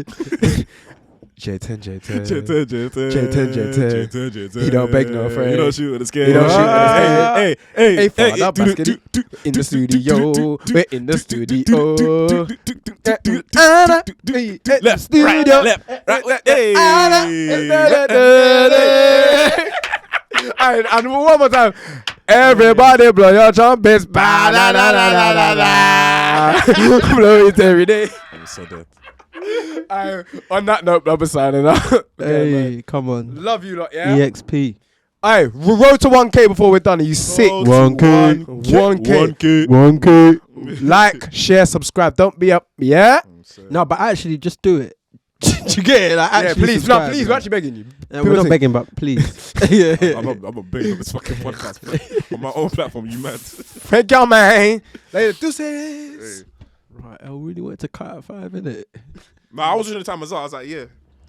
J10. He don't beg no friend. He don't shoot with a scale. He don't shoot with a scale. Hey, father, basket in the studio. We're in the studio. Left, right, left. Hey. And one more time. Everybody blow your trumpets. Blow it every day. I'm so dead. On that note, I'm signing out. Hey, come on. Love you lot, yeah? EXP. Hey, road to 1K before we're done. Are you sick? 1K. Like, share, subscribe. Don't be up, yeah? No, but actually, just do it. You get it? Like, actually please. subscribe, No, please. We're actually begging you. we're not begging, but please. Yeah. I'm not begging on this fucking podcast, bro. On my own platform, you mad? Thank y'all, man. Later, deuces. Right, I really wanted to cut at 5, innit? Nah, I was during the time as well. I was like, yeah.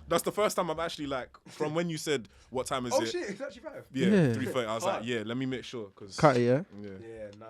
That's the first time I've actually, like, from when you said, what time is it? Oh, shit. It's actually 5. Yeah, Yeah. 3:30. I was like, yeah, let me make sure. Cause Cut it, yeah? Yeah. Yeah, nah.